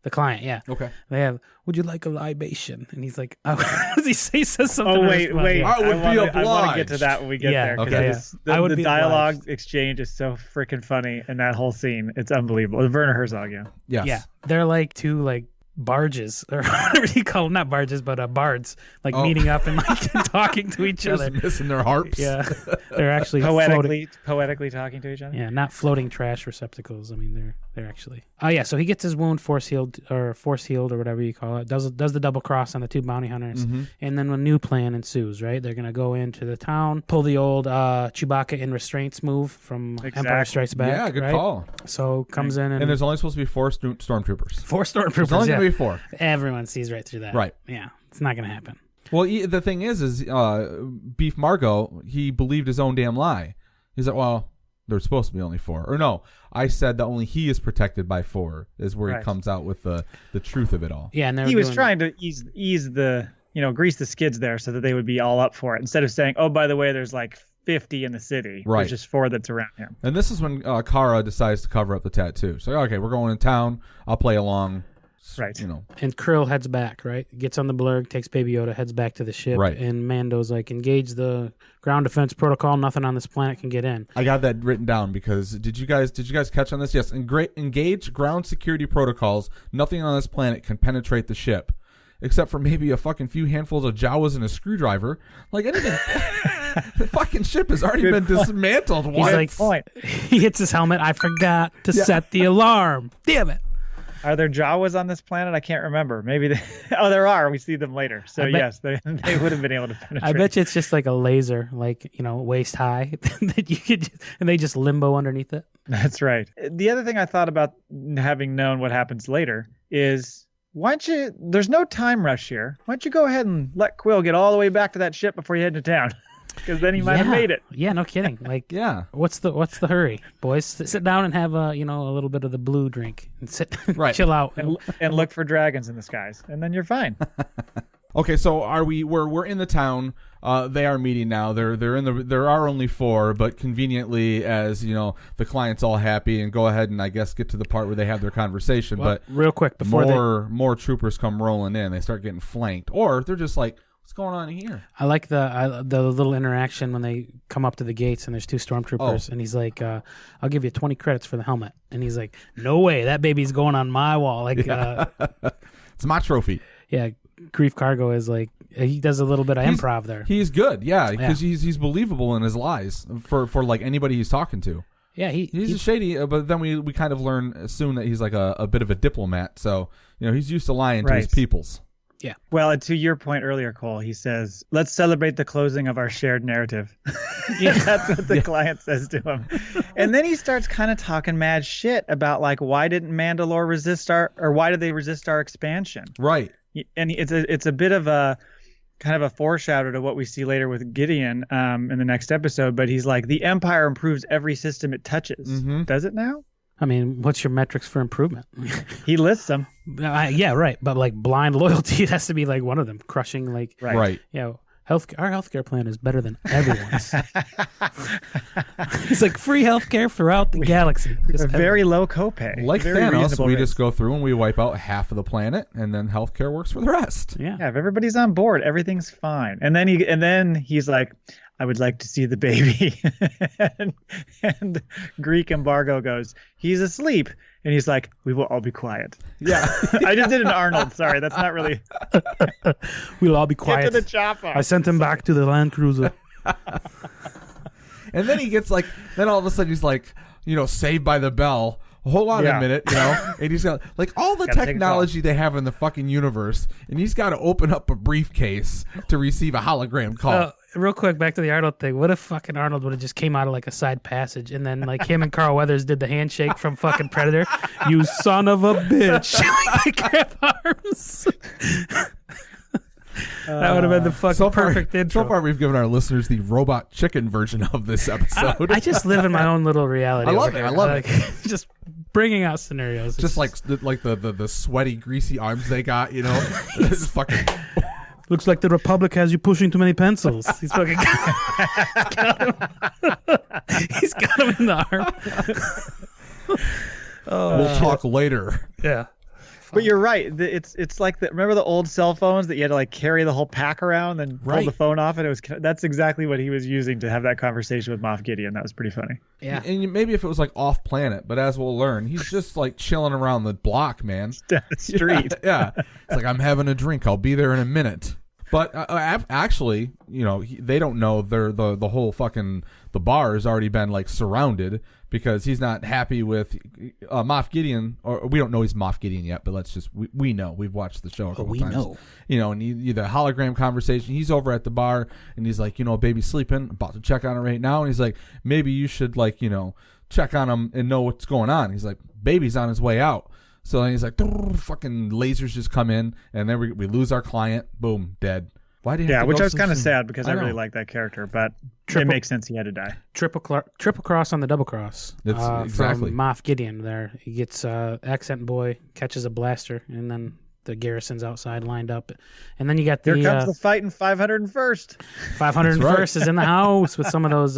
Speaker 2: The client, yeah.
Speaker 1: Okay.
Speaker 2: They have, would you like a libation? And he's like, oh, what does he say? He says something.
Speaker 3: Oh, wait.
Speaker 1: I would be obliged.
Speaker 3: I want to get to that when we get there.
Speaker 1: Okay.
Speaker 3: The dialogue exchange is so freaking funny in that whole scene. It's unbelievable. Werner Herzog, yeah.
Speaker 1: Yes.
Speaker 2: Yeah. They're like 2 like barges or whatever you call them. Not barges, but bards, like meeting up and like talking to each other.
Speaker 1: Just missing their harps.
Speaker 2: Yeah. They're actually
Speaker 3: poetically talking to each other.
Speaker 2: Yeah, not floating trash receptacles. I mean, they're actually. Oh yeah, so he gets his wound force healed or whatever you call it. Does the double cross on the 2 bounty hunters, and then a new plan ensues. Right, they're gonna go into the town, pull the old Chewbacca in restraints move from Empire Strikes Back.
Speaker 1: Yeah, good call.
Speaker 2: So comes in
Speaker 1: and there's only supposed to be 4 stormtroopers.
Speaker 2: 4 stormtroopers.
Speaker 1: There's only gonna be 4.
Speaker 2: Everyone sees right through that.
Speaker 1: Right.
Speaker 2: Yeah, it's not gonna happen.
Speaker 1: Well, the thing is Beef Margot, he believed his own damn lie. He's like, well, there's supposed to be only 4. Or no, I said that only he is protected by 4 is where he comes out with the truth of it all.
Speaker 2: Yeah, and
Speaker 3: he was trying to ease the, grease the skids there so that they would be all up for it. Instead of saying, oh, by the way, there's like 50 in the city.
Speaker 1: Right.
Speaker 3: There's just 4 that's around him.
Speaker 1: And this is when Kara decides to cover up the tattoo. So, okay, we're going in town. I'll play along.
Speaker 3: Right.
Speaker 1: You know.
Speaker 2: And Krill heads back, right? Gets on the blurg, takes Baby Yoda, heads back to the ship.
Speaker 1: Right.
Speaker 2: And Mando's like, engage the ground defense protocol. Nothing on this planet can get in.
Speaker 1: I got that written down because did you guys catch on this? Yes. Engage ground security protocols. Nothing on this planet can penetrate the ship. Except for maybe a fucking few handfuls of Jawas and a screwdriver. Like anything. The fucking ship has already been dismantled.
Speaker 2: He's like, he hits his helmet. I forgot to set the alarm. Damn it.
Speaker 3: Are there Jawas on this planet? I can't remember. Maybe there are. We see them later. So yes, they would have been able to penetrate.
Speaker 2: I bet you it's just like a laser, like, waist high that you could, and they just limbo underneath it.
Speaker 3: That's right. The other thing I thought about having known what happens later is, there's no time rush here. Why don't you go ahead and let Quill get all the way back to that ship before you head to town? Because then he might have made it.
Speaker 2: Yeah, no kidding. Like,
Speaker 1: yeah.
Speaker 2: What's the hurry, boys? Sit down and have a little bit of the blue drink and sit,
Speaker 1: right.
Speaker 2: chill out,
Speaker 3: and look for dragons in the skies, and then you're fine.
Speaker 1: Okay, so we're in the town. They are meeting now. There are only 4, but conveniently, as the client's all happy, and go ahead and I guess get to the part where they have their conversation.
Speaker 2: Well,
Speaker 1: but
Speaker 2: real quick before
Speaker 1: more troopers come rolling in, they start getting flanked, or they're just like, what's going on here?
Speaker 2: I like the little interaction when they come up to the gates and there's 2 stormtroopers, and he's like, "I'll give you 20 credits for the helmet," and he's like, "No way, that baby's going on my wall." Like,
Speaker 1: it's my trophy.
Speaker 2: Yeah, Grief Cargo is like, he does a little bit of improv there.
Speaker 1: He's good, yeah, because he's believable in his lies for like anybody he's talking to.
Speaker 2: Yeah,
Speaker 1: he's a shady, but then we kind of learn soon that he's like a bit of a diplomat, so he's used to lying to his peoples.
Speaker 2: Yeah.
Speaker 3: Well, to your point earlier, Cole, he says, "Let's celebrate the closing of our shared narrative."
Speaker 2: Yeah.
Speaker 3: That's what the client says to him. And then he starts kind of talking mad shit about like, why didn't Mandalore why did they resist our expansion?
Speaker 1: Right.
Speaker 3: And it's a bit of a kind of a foreshadow to what we see later with Gideon in the next episode. But he's like, the Empire improves every system it touches.
Speaker 1: Mm-hmm.
Speaker 3: Does it now?
Speaker 2: I mean, what's your metrics for improvement?
Speaker 3: He lists them.
Speaker 2: Yeah, right. But like blind loyalty, it has to be like one of them. Crushing, like,
Speaker 1: right.
Speaker 2: Our healthcare plan is better than everyone's. It's like free healthcare throughout the galaxy.
Speaker 3: A very low copay.
Speaker 1: Like
Speaker 3: very
Speaker 1: Thanos, we
Speaker 3: rates.
Speaker 1: just go through and we wipe out half of the planet, and then healthcare works for the rest.
Speaker 2: Yeah.
Speaker 3: If everybody's on board, everything's fine. And then he's like, "I would like to see the baby." and Greek embargo goes, "He's asleep." And he's like, "We will all be quiet."
Speaker 1: Yeah.
Speaker 3: I just did an Arnold. Sorry, that's not really.
Speaker 2: We'll all be quiet.
Speaker 3: Get to the chopper.
Speaker 2: I sent him back to the Land Cruiser.
Speaker 1: And then he gets like, then all of a sudden he's like, Saved by the Bell. Hold on a minute, and he's got like all the technology they have in the fucking universe, and he's got to open up a briefcase to receive a hologram call.
Speaker 2: Real quick, back to the Arnold thing. What if fucking Arnold would have just came out of like a side passage, and then like him and Carl Weathers did the handshake from fucking Predator? You son of a bitch! Like, they grab arms. That would have been the fucking perfect intro.
Speaker 1: So far, we've given our listeners the robot chicken version of this episode.
Speaker 2: I just live in my own little reality.
Speaker 1: I love it.
Speaker 2: Just bringing out scenarios.
Speaker 1: Just like the sweaty, greasy arms they got, It's fucking.
Speaker 2: Looks like the Republic has you pushing too many pencils. He's fucking he's got him in the arm.
Speaker 1: We'll talk later.
Speaker 2: Yeah.
Speaker 3: But you're right. It's like remember the old cell phones that you had to like carry the whole pack around and pull the phone off, and that's exactly what he was using to have that conversation with Moff Gideon. That was pretty funny.
Speaker 2: Yeah.
Speaker 1: And maybe if it was like off planet, but as we'll learn, he's just like chilling around the block, man.
Speaker 3: Down the street.
Speaker 1: Yeah. It's like, I'm having a drink. I'll be there in a minute. But actually, they don't know the whole fucking the bar has already been like surrounded because he's not happy with Moff Gideon, or we don't know he's Moff Gideon yet, but let's just we know, we've watched the show a couple times. And the hologram conversation. He's over at the bar and he's like, baby's sleeping, about to check on her right now, and he's like, maybe you should like check on him and know what's going on. He's like, baby's on his way out. So then he's like, fucking lasers just come in, and then we lose our client. Boom, dead. Why do you?
Speaker 3: Which I was kind of sad because I really like that character, but it makes sense he had to die.
Speaker 2: Triple cross on the double cross.
Speaker 1: That's exactly
Speaker 2: from Moff Gideon. There, he gets accent boy, catches a blaster, and then the garrisons outside lined up, and then you got
Speaker 3: Here comes the fight in 501st.
Speaker 2: 501st is in the house with some of those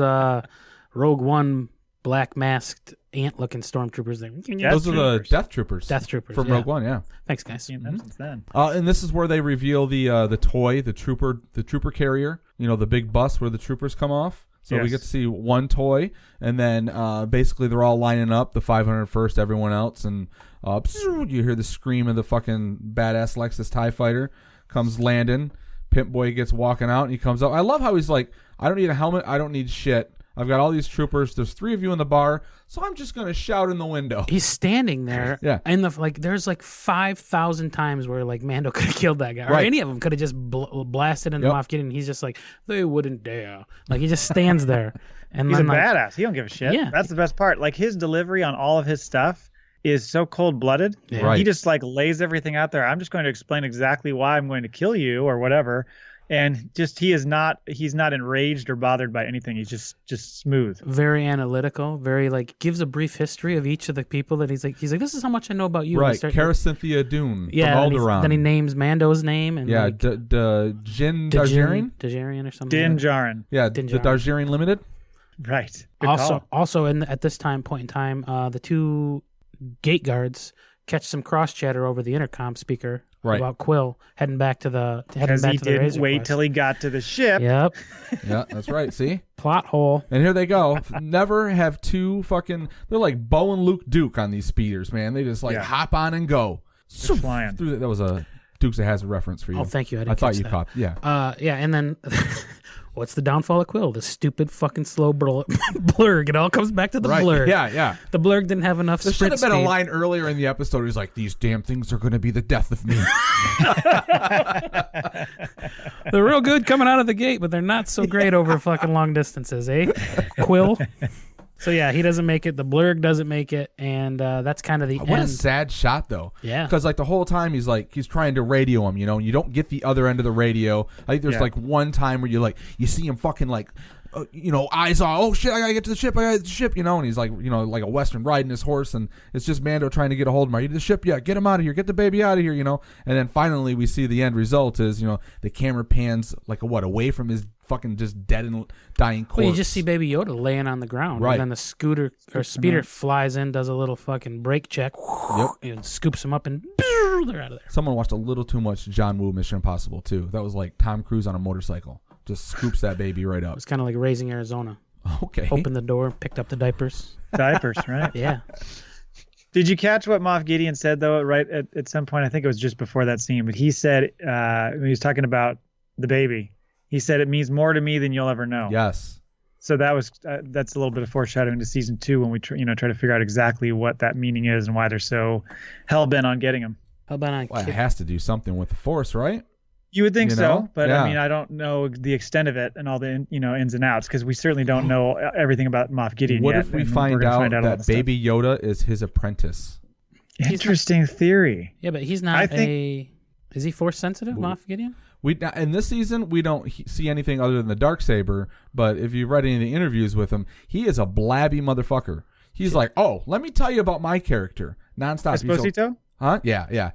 Speaker 2: Rogue One black masked ant-looking stormtroopers.
Speaker 1: Those are the Death Troopers.
Speaker 2: Death Troopers
Speaker 1: from Rogue One. Yeah.
Speaker 2: Thanks, guys.
Speaker 3: Seen them since then.
Speaker 1: And this is where they reveal the toy, the trooper carrier. You know, the big bus where the troopers come off. So we get to see one toy, and then basically they're all lining up, the 501st, everyone else, and you hear the scream of the fucking badass Lexus TIE Fighter comes landing. Pimp Boy gets walking out, and he comes up. I love how he's like, I don't need a helmet, I don't need shit. I've got all these troopers. There's 3 of you in the bar, so I'm just gonna shout in the window.
Speaker 2: He's standing there.
Speaker 1: Yeah.
Speaker 2: And there's like 5,000 times where like Mando could have killed that guy, or any of them could have just blasted into Moff Gideon. He's just like, they wouldn't dare. Like he just stands there. And
Speaker 3: he's
Speaker 2: then,
Speaker 3: a badass. He don't give a shit.
Speaker 2: Yeah.
Speaker 3: That's the best part. Like his delivery on all of his stuff is so cold-blooded.
Speaker 2: Yeah.
Speaker 1: Right.
Speaker 3: He just like lays everything out there. I'm just going to explain exactly why I'm going to kill you or whatever. And just he's not enraged or bothered by anything. He's just smooth.
Speaker 2: very analytical, very like gives a brief history of each of the people that he's like this is how much I know about you.
Speaker 1: Right, Cara Cynthia Dune from
Speaker 2: then
Speaker 1: Alderaan.
Speaker 2: he names Mando's name and
Speaker 1: Jin Darjarian?
Speaker 2: Darjarian or something.
Speaker 3: Din Djarin.
Speaker 1: Yeah,
Speaker 2: Din
Speaker 1: the
Speaker 2: Djarin.
Speaker 1: Darjarian Limited.
Speaker 3: Right. Good call.
Speaker 2: Also at this point in time, the 2 gate guards catch some cross chatter over the intercom speaker about Quill heading back to the
Speaker 3: didn't wait till he got to the ship.
Speaker 2: Yep.
Speaker 1: Yeah, that's right. See?
Speaker 2: Plot hole.
Speaker 1: And here they go. Never have 2 fucking... They're like Bo and Luke Duke on these speeders, man. They just hop on and go.
Speaker 3: They're flying.
Speaker 1: That was a Dukes of Hazzard reference for you.
Speaker 2: Oh, thank you.
Speaker 1: I thought you caught. Yeah.
Speaker 2: And then... What's the downfall of Quill? The stupid fucking slow blurg. It all comes back to the blurg.
Speaker 1: Yeah.
Speaker 2: The blurg didn't have enough
Speaker 1: There should
Speaker 2: sprint
Speaker 1: have been a
Speaker 2: speed.
Speaker 1: line earlier in the episode. He's like, "These damn things are going to be the death of me."
Speaker 2: They're real good coming out of the gate, but they're not so great over fucking long distances, eh? Quill. So yeah, he doesn't make it. The blurg doesn't make it, and that's kind of the end.
Speaker 1: What a sad shot, though.
Speaker 2: Yeah.
Speaker 1: Because like the whole time he's trying to radio him, and you don't get the other end of the radio. I think there's like one time where you see him fucking eyes on. Oh shit! I gotta get to the ship. And he's like like a Western riding his horse, and it's just Mando trying to get a hold of him. Are you to the ship? Yeah, get him out of here. Get the baby out of here. And then finally we see the end result is the camera pans away from his fucking just dead and dying corpse.
Speaker 2: Well, you just see Baby Yoda laying on the ground,
Speaker 1: right?
Speaker 2: And then the scooter or speeder flies in, does a little fucking brake check, and scoops him up, and they're out of there.
Speaker 1: Someone watched a little too much John Woo Mission Impossible too. That was like Tom Cruise on a motorcycle, just scoops that baby right up.
Speaker 2: It's kind of like Raising Arizona.
Speaker 1: Okay.
Speaker 2: Opened the door, picked up the diapers.
Speaker 3: Diapers, right?
Speaker 2: Yeah.
Speaker 3: Did you catch what Moff Gideon said though? Right at some point, I think it was just before that scene, but he said when he was talking about the baby. He said it means more to me than you'll ever know.
Speaker 1: Yes.
Speaker 3: So that's a little bit of foreshadowing to season 2 when we try to figure out exactly what that meaning is and why they're so hell bent on getting him.
Speaker 2: How about
Speaker 1: it has to do something with the Force, right?
Speaker 3: You would think so, but
Speaker 1: yeah.
Speaker 3: I mean, I don't know the extent of it and all the ins and outs because we certainly don't know everything about Moff Gideon
Speaker 1: What
Speaker 3: yet.
Speaker 1: if we find out that Baby Yoda is his apprentice?
Speaker 3: Interesting theory.
Speaker 2: Yeah, but he's not Is he Force sensitive, Moff Gideon?
Speaker 1: In this season, we don't see anything other than the Darksaber, but if you've read any of the interviews with him, he is a blabby motherfucker. He's like, oh, let me tell you about my character. Nonstop.
Speaker 3: Esposito?
Speaker 1: Huh? Yeah.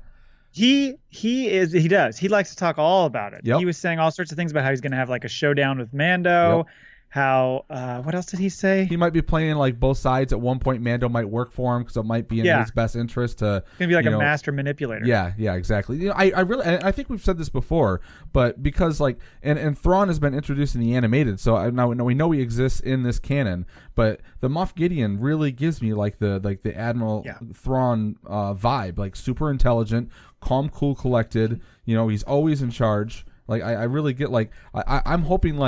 Speaker 3: He does. He likes to talk all about it.
Speaker 1: Yep.
Speaker 3: He was saying all sorts of things about how he's going to have like a showdown with Mando.
Speaker 1: Yep.
Speaker 3: How what else did he say?
Speaker 1: He might be playing like both sides. At one point, Mando might work for him because it might be in his best interest to.
Speaker 3: He's gonna be like a master manipulator.
Speaker 1: Yeah, exactly. I really, I think we've said this before, but because and Thrawn has been introduced in the animated, so now we know he exists in this canon. But the Moff Gideon really gives me the Admiral Thrawn vibe, like super intelligent, calm, cool, collected. He's always in charge. Like I really get I'm hoping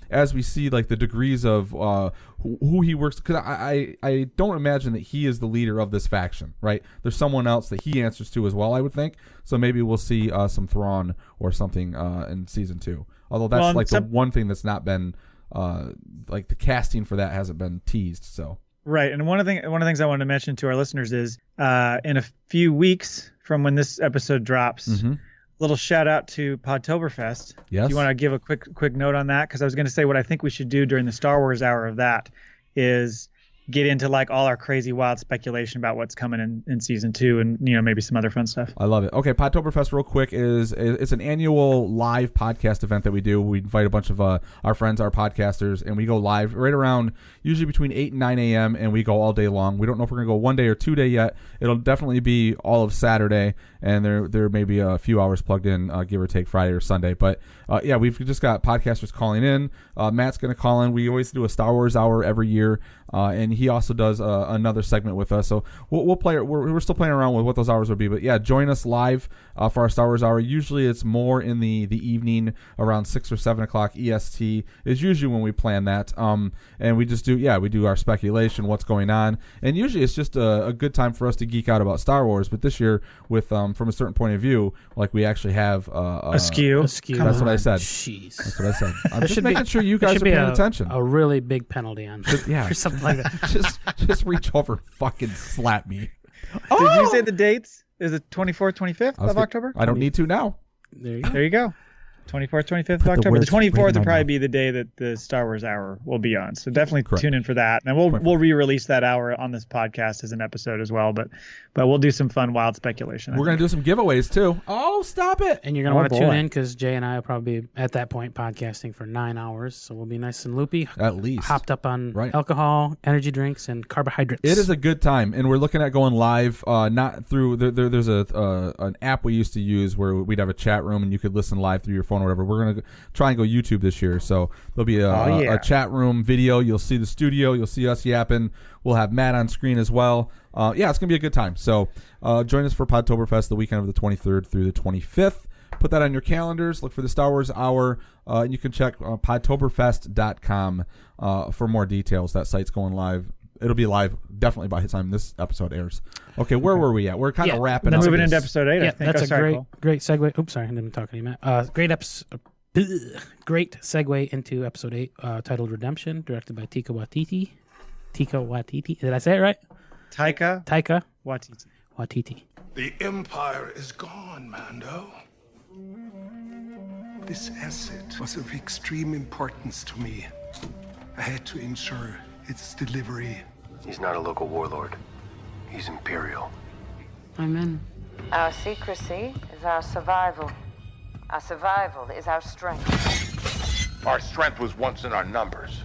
Speaker 1: as we see the degrees of who he works, because I don't imagine that he is the leader of this faction, right? There's someone else that he answers to as well, I would think. So maybe we'll see some Thrawn or something in season 2. Although that's the one thing that's not been the casting for that hasn't been teased. So
Speaker 3: right, and one of the things I wanted to mention to our listeners is in a few weeks from when this episode drops. Mm-hmm. Little shout out to Podtoberfest.
Speaker 1: Yes.
Speaker 3: Do you want to give a quick note on that? Because I was going to say what I think we should do during the Star Wars hour of that is get into like all our crazy wild speculation about what's coming in season 2, and maybe some other fun stuff.
Speaker 1: I love it. Okay, Podtoberfest real quick it's an annual live podcast event that we do. We invite a bunch of our friends, our podcasters, and we go live right around usually between 8 and 9 a.m. and we go all day long. We don't know if we're gonna go 1 day or 2 day yet. It'll definitely be all of Saturday, and there may be a few hours plugged in, give or take Friday or Sunday. But yeah, we've just got podcasters calling in. Matt's gonna call in. We always do a Star Wars hour every year, and he also does another segment with us. So we'll play. We're still playing around with what those hours will be. But yeah, join us live for our Star Wars hour. Usually it's more in the evening around 6 or 7 o'clock EST is usually when we plan that. And we just we do our speculation, what's going on, and usually it's just a good time for us to geek out about Star Wars. But this year, with from a certain point of view, like we actually have a
Speaker 3: skew.
Speaker 1: That's what I said.
Speaker 2: Jeez.
Speaker 1: That's what I said. I'm just making sure you guys are paying attention.
Speaker 2: A really big penalty on
Speaker 1: yeah,
Speaker 2: or something like that.
Speaker 1: just reach over, and fucking slap me.
Speaker 3: Did you say the dates? Is it 24th, 25th of October?
Speaker 1: I don't need to now.
Speaker 3: There you go. 24th, 25th of October. The 24th will probably be the day that the Star Wars Hour will be on. So definitely tune in for that. And we'll re-release that hour on this podcast as an episode as well. But we'll do some fun, wild speculation.
Speaker 1: We're going to do some giveaways too. Oh, stop it.
Speaker 2: And you're going to want to tune in because Jay and I will probably be at that point podcasting for 9 hours. So we'll be nice and loopy.
Speaker 1: At least.
Speaker 2: Hopped up on alcohol, energy drinks, and carbohydrates.
Speaker 1: It is a good time. And we're looking at going live, not through, there's an app we used to use where we'd have a chat room and you could listen live through your phone or whatever. We're going to try and go YouTube this year. So there'll be a chat room video. You'll see the studio. You'll see us yapping. We'll have Matt on screen as well. Yeah, it's going to be a good time. So join us for Podtoberfest the weekend of the 23rd through the 25th. Put that on your calendars. Look for the Star Wars Hour. And you can check podtoberfest.com for more details. That site's going live. It'll be live definitely by the time this episode airs. Okay, where were we at? We're kind of wrapping up.
Speaker 3: Moving into episode 8, I think.
Speaker 2: That's great segue. Oops, sorry, I didn't talk to you, Matt. Great segue into episode 8, titled Redemption, directed by Taika Waititi. Did I say it right?
Speaker 3: Taika
Speaker 2: Waititi.
Speaker 8: The Empire is gone, Mando. This asset was of extreme importance to me. I had to ensure its delivery.
Speaker 6: He's not a local warlord. He's Imperial.
Speaker 7: I'm in.
Speaker 9: Our secrecy is our survival. Our survival is our strength.
Speaker 10: Our strength was once in our numbers.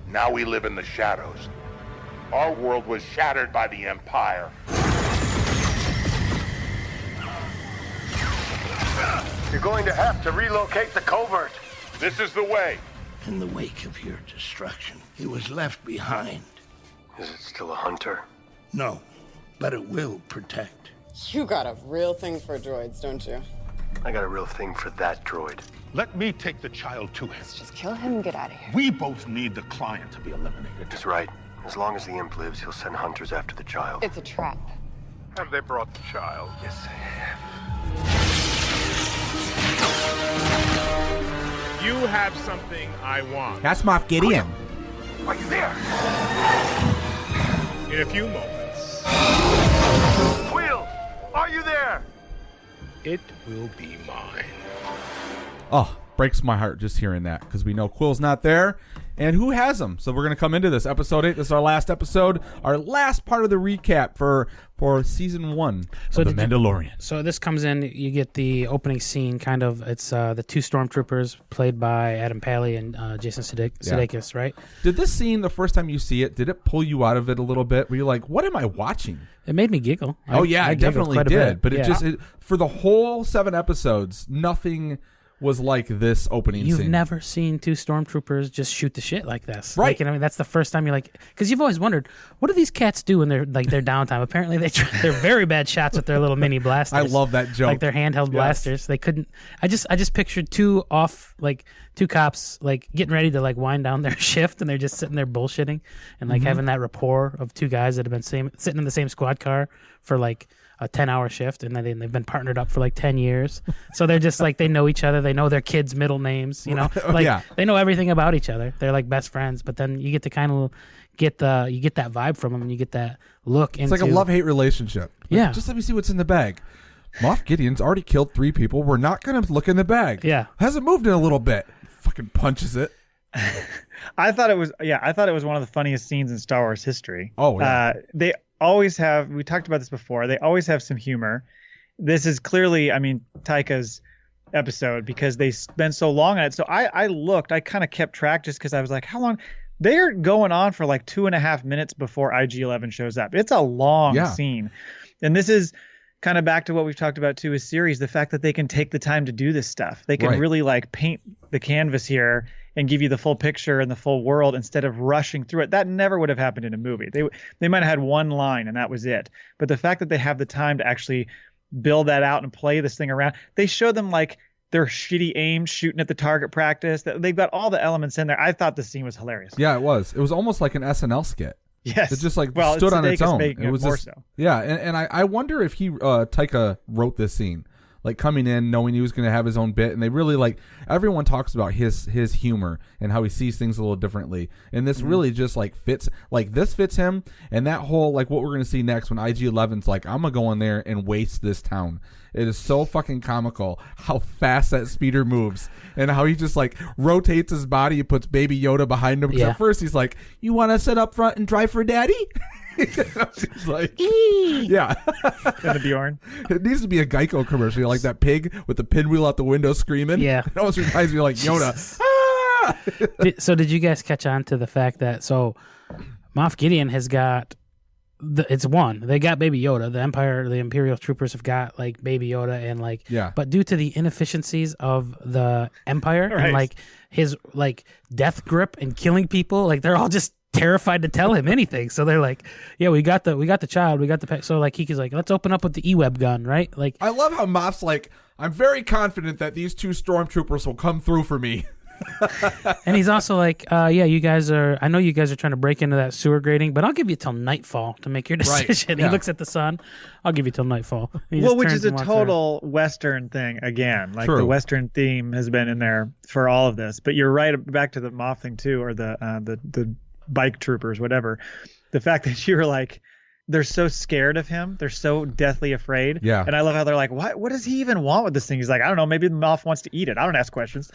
Speaker 10: Now we live in the shadows. Our world was shattered by the Empire.
Speaker 6: You're going to have to relocate the covert.
Speaker 10: This is the way.
Speaker 4: In the wake of your destruction, he was left behind.
Speaker 6: Is it still a hunter?
Speaker 4: No, but it will protect.
Speaker 7: You got a real thing for droids, don't you?
Speaker 6: I got a real thing for that droid.
Speaker 10: Let me take the child to him.
Speaker 7: Just kill him and get out of here.
Speaker 10: We both need the client to be eliminated.
Speaker 6: He's right. As long as the imp lives, he'll send hunters after the child.
Speaker 7: It's a trap.
Speaker 10: Have they brought the child?
Speaker 6: Yes, they have.
Speaker 10: You have something I want.
Speaker 1: That's Moff Gideon.
Speaker 6: Are you there?
Speaker 10: In a few moments.
Speaker 6: Quill, are you there?
Speaker 10: It will be mine.
Speaker 1: Oh, breaks my heart just hearing that because we know Quill's not there. And who has him? So we're going to come into this. Episode 8, this is our last episode. Our last part of the recap for Season 1 of The Mandalorian.
Speaker 2: So this comes in, you get the opening scene, kind of, it's the two stormtroopers played by Adam Pally and Jason Sudeikis, right?
Speaker 1: Did this scene, the first time you see it, did it pull you out of it a little bit? Were you like, what am I watching?
Speaker 2: It made me giggle.
Speaker 1: I definitely did. But
Speaker 2: yeah.
Speaker 1: For the whole 7 episodes, nothing was like this opening scene.
Speaker 2: You've never seen two stormtroopers just shoot the shit like this.
Speaker 1: Right.
Speaker 2: Like, I mean, that's the first time you're like, because you've always wondered, what do these cats do in their downtime? Apparently they're very bad shots with their little mini blasters.
Speaker 1: I love that joke.
Speaker 2: Like their handheld blasters. They couldn't, I just pictured two cops like getting ready to like wind down their shift, and they're just sitting there bullshitting and like having that rapport of two guys that have been sitting in the same squad car for like a 10-hour shift, and then they've been partnered up for like 10 years. So they're just like, they know each other. They know their kids' middle names, you know, like they know everything about each other. They're like best friends, but then you get to kind of get that vibe from them, and you get that look into.
Speaker 1: It's like a love-hate relationship. Like, just let me see what's in the bag. Moff Gideon's already killed 3 people. We're not going to look in the bag.
Speaker 2: Yeah.
Speaker 1: Hasn't moved in a little bit. Fucking punches it.
Speaker 3: I thought it was one of the funniest scenes in Star Wars history.
Speaker 1: Oh, yeah.
Speaker 3: They always have. We talked about this before. They always have some humor. This is clearly, I mean, Taika's episode because they spend so long on it. So I kind of kept track just because I was like, how long? They're going on for like 2.5 minutes before IG-11 shows up. It's a long scene, and this is kind of back to what we've talked about too with series, the fact that they can take the time to do this stuff. They can really like paint the canvas here and give you the full picture and the full world instead of rushing through it. That never would have happened in a movie. They might have had one line and that was it. But the fact that they have the time to actually build that out and play this thing around, they show them like their shitty aim shooting at the target practice. They've got all the elements in there. I thought the scene was hilarious.
Speaker 1: Yeah, it was. It was almost like an SNL skit.
Speaker 3: Yes.
Speaker 1: It just like stood on its own. It was
Speaker 3: more
Speaker 1: just,
Speaker 3: so.
Speaker 1: Yeah, and I wonder if Taika wrote this scene, like coming in knowing he was going to have his own bit, and they really like everyone talks about his humor and how he sees things a little differently, and this really just like fits. Like this fits him, and that whole like what we're going to see next when IG-11's like I'm gonna go in there and waste this town. It is so fucking comical how fast that speeder moves and how he just like rotates his body and puts Baby Yoda behind him. Because at first he's like, "You want to sit up front and drive for Daddy?" He's like, yeah.
Speaker 3: And the Bjorn.
Speaker 1: It needs to be a Geico commercial, like that pig with the pinwheel out the window screaming.
Speaker 2: Yeah,
Speaker 1: it almost reminds me of like Yoda.
Speaker 2: So did you guys catch on to the fact that Moff Gideon has got? It's one. They got Baby Yoda. The Imperial troopers have got like Baby Yoda and like.
Speaker 1: Yeah.
Speaker 2: But due to the inefficiencies of the Empire and like his like death grip and killing people, like they're all just terrified to tell him anything. So they're like, "Yeah, we got the child. We got the pet." So like he's like, "Let's open up with the E-Web gun, right?" Like
Speaker 1: I love how Moff's like, "I'm very confident that these 2 stormtroopers will come through for me."
Speaker 2: And he's also like, I know you guys are trying to break into that sewer grating, but I'll give you till nightfall to make your decision.
Speaker 1: Right. Yeah.
Speaker 2: He looks at the sun. I'll give you till nightfall.
Speaker 3: Which is a total Western thing again. Like the Western theme has been in there for all of this. But you're right, back to the Moff thing too, or the bike troopers, whatever. The fact that you were like, they're so scared of him. They're so deathly afraid.
Speaker 1: Yeah.
Speaker 3: And I love how they're like, what does he even want with this thing? He's like, I don't know. Maybe the Moff wants to eat it. I don't ask questions.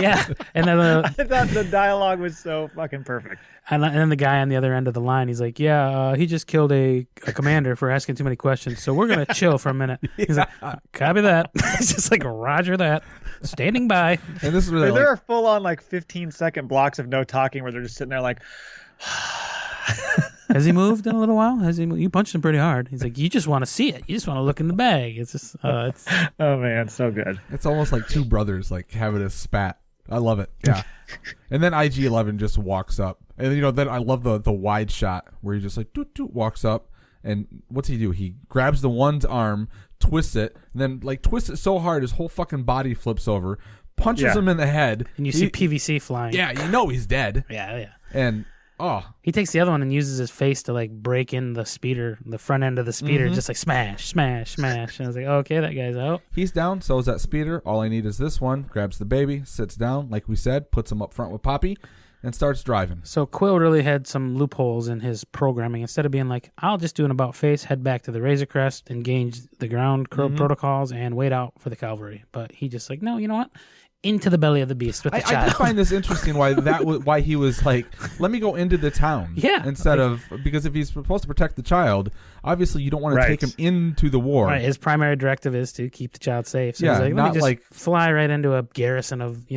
Speaker 2: Yeah. And then
Speaker 3: I thought the dialogue was so fucking perfect.
Speaker 2: And then the guy on the other end of the line, he's like, yeah, he just killed a commander for asking too many questions. So we're going to chill for a minute. He's like, copy that. It's just like, roger that. Standing by.
Speaker 1: And this is really
Speaker 3: there are full on like 15-second blocks of no talking where they're just sitting there like,
Speaker 2: has he moved in a little while? You punched him pretty hard. He's like, you just want to see it. You just want to look in the bag. It's just, oh
Speaker 3: man, so good.
Speaker 1: It's almost like 2 brothers like having a spat. I love it. Yeah. And then IG-11 just walks up, and then I love the wide shot where he just like doot, doot, walks up, and what's he do? He grabs the one's arm, twists it, and then like twists it so hard his whole fucking body flips over, punches him in the head,
Speaker 2: and you see PVC flying.
Speaker 1: Yeah, he's dead.
Speaker 2: Yeah.
Speaker 1: And he
Speaker 2: takes the other one and uses his face to like break in the front end of the speeder, just like smash, smash, smash. And I was like, okay, that guy's out.
Speaker 1: He's down. So is that speeder. All I need is this one. Grabs the baby, sits down, like we said, puts him up front with Poppy, and starts driving.
Speaker 2: So Quill really had some loopholes in his programming. Instead of being like, I'll just do an about face, head back to the Razor Crest, engage the ground protocols, and wait out for the cavalry. But he just like, no, you know what? Into the belly of the beast with the child.
Speaker 1: I just find this interesting why he was like, let me go into the town.
Speaker 2: Yeah.
Speaker 1: Instead of, because if he's supposed to protect the child, obviously you don't want to take him into the war.
Speaker 2: Right. His primary directive is to keep the child safe. So he's like, let me just fly right into a garrison of, the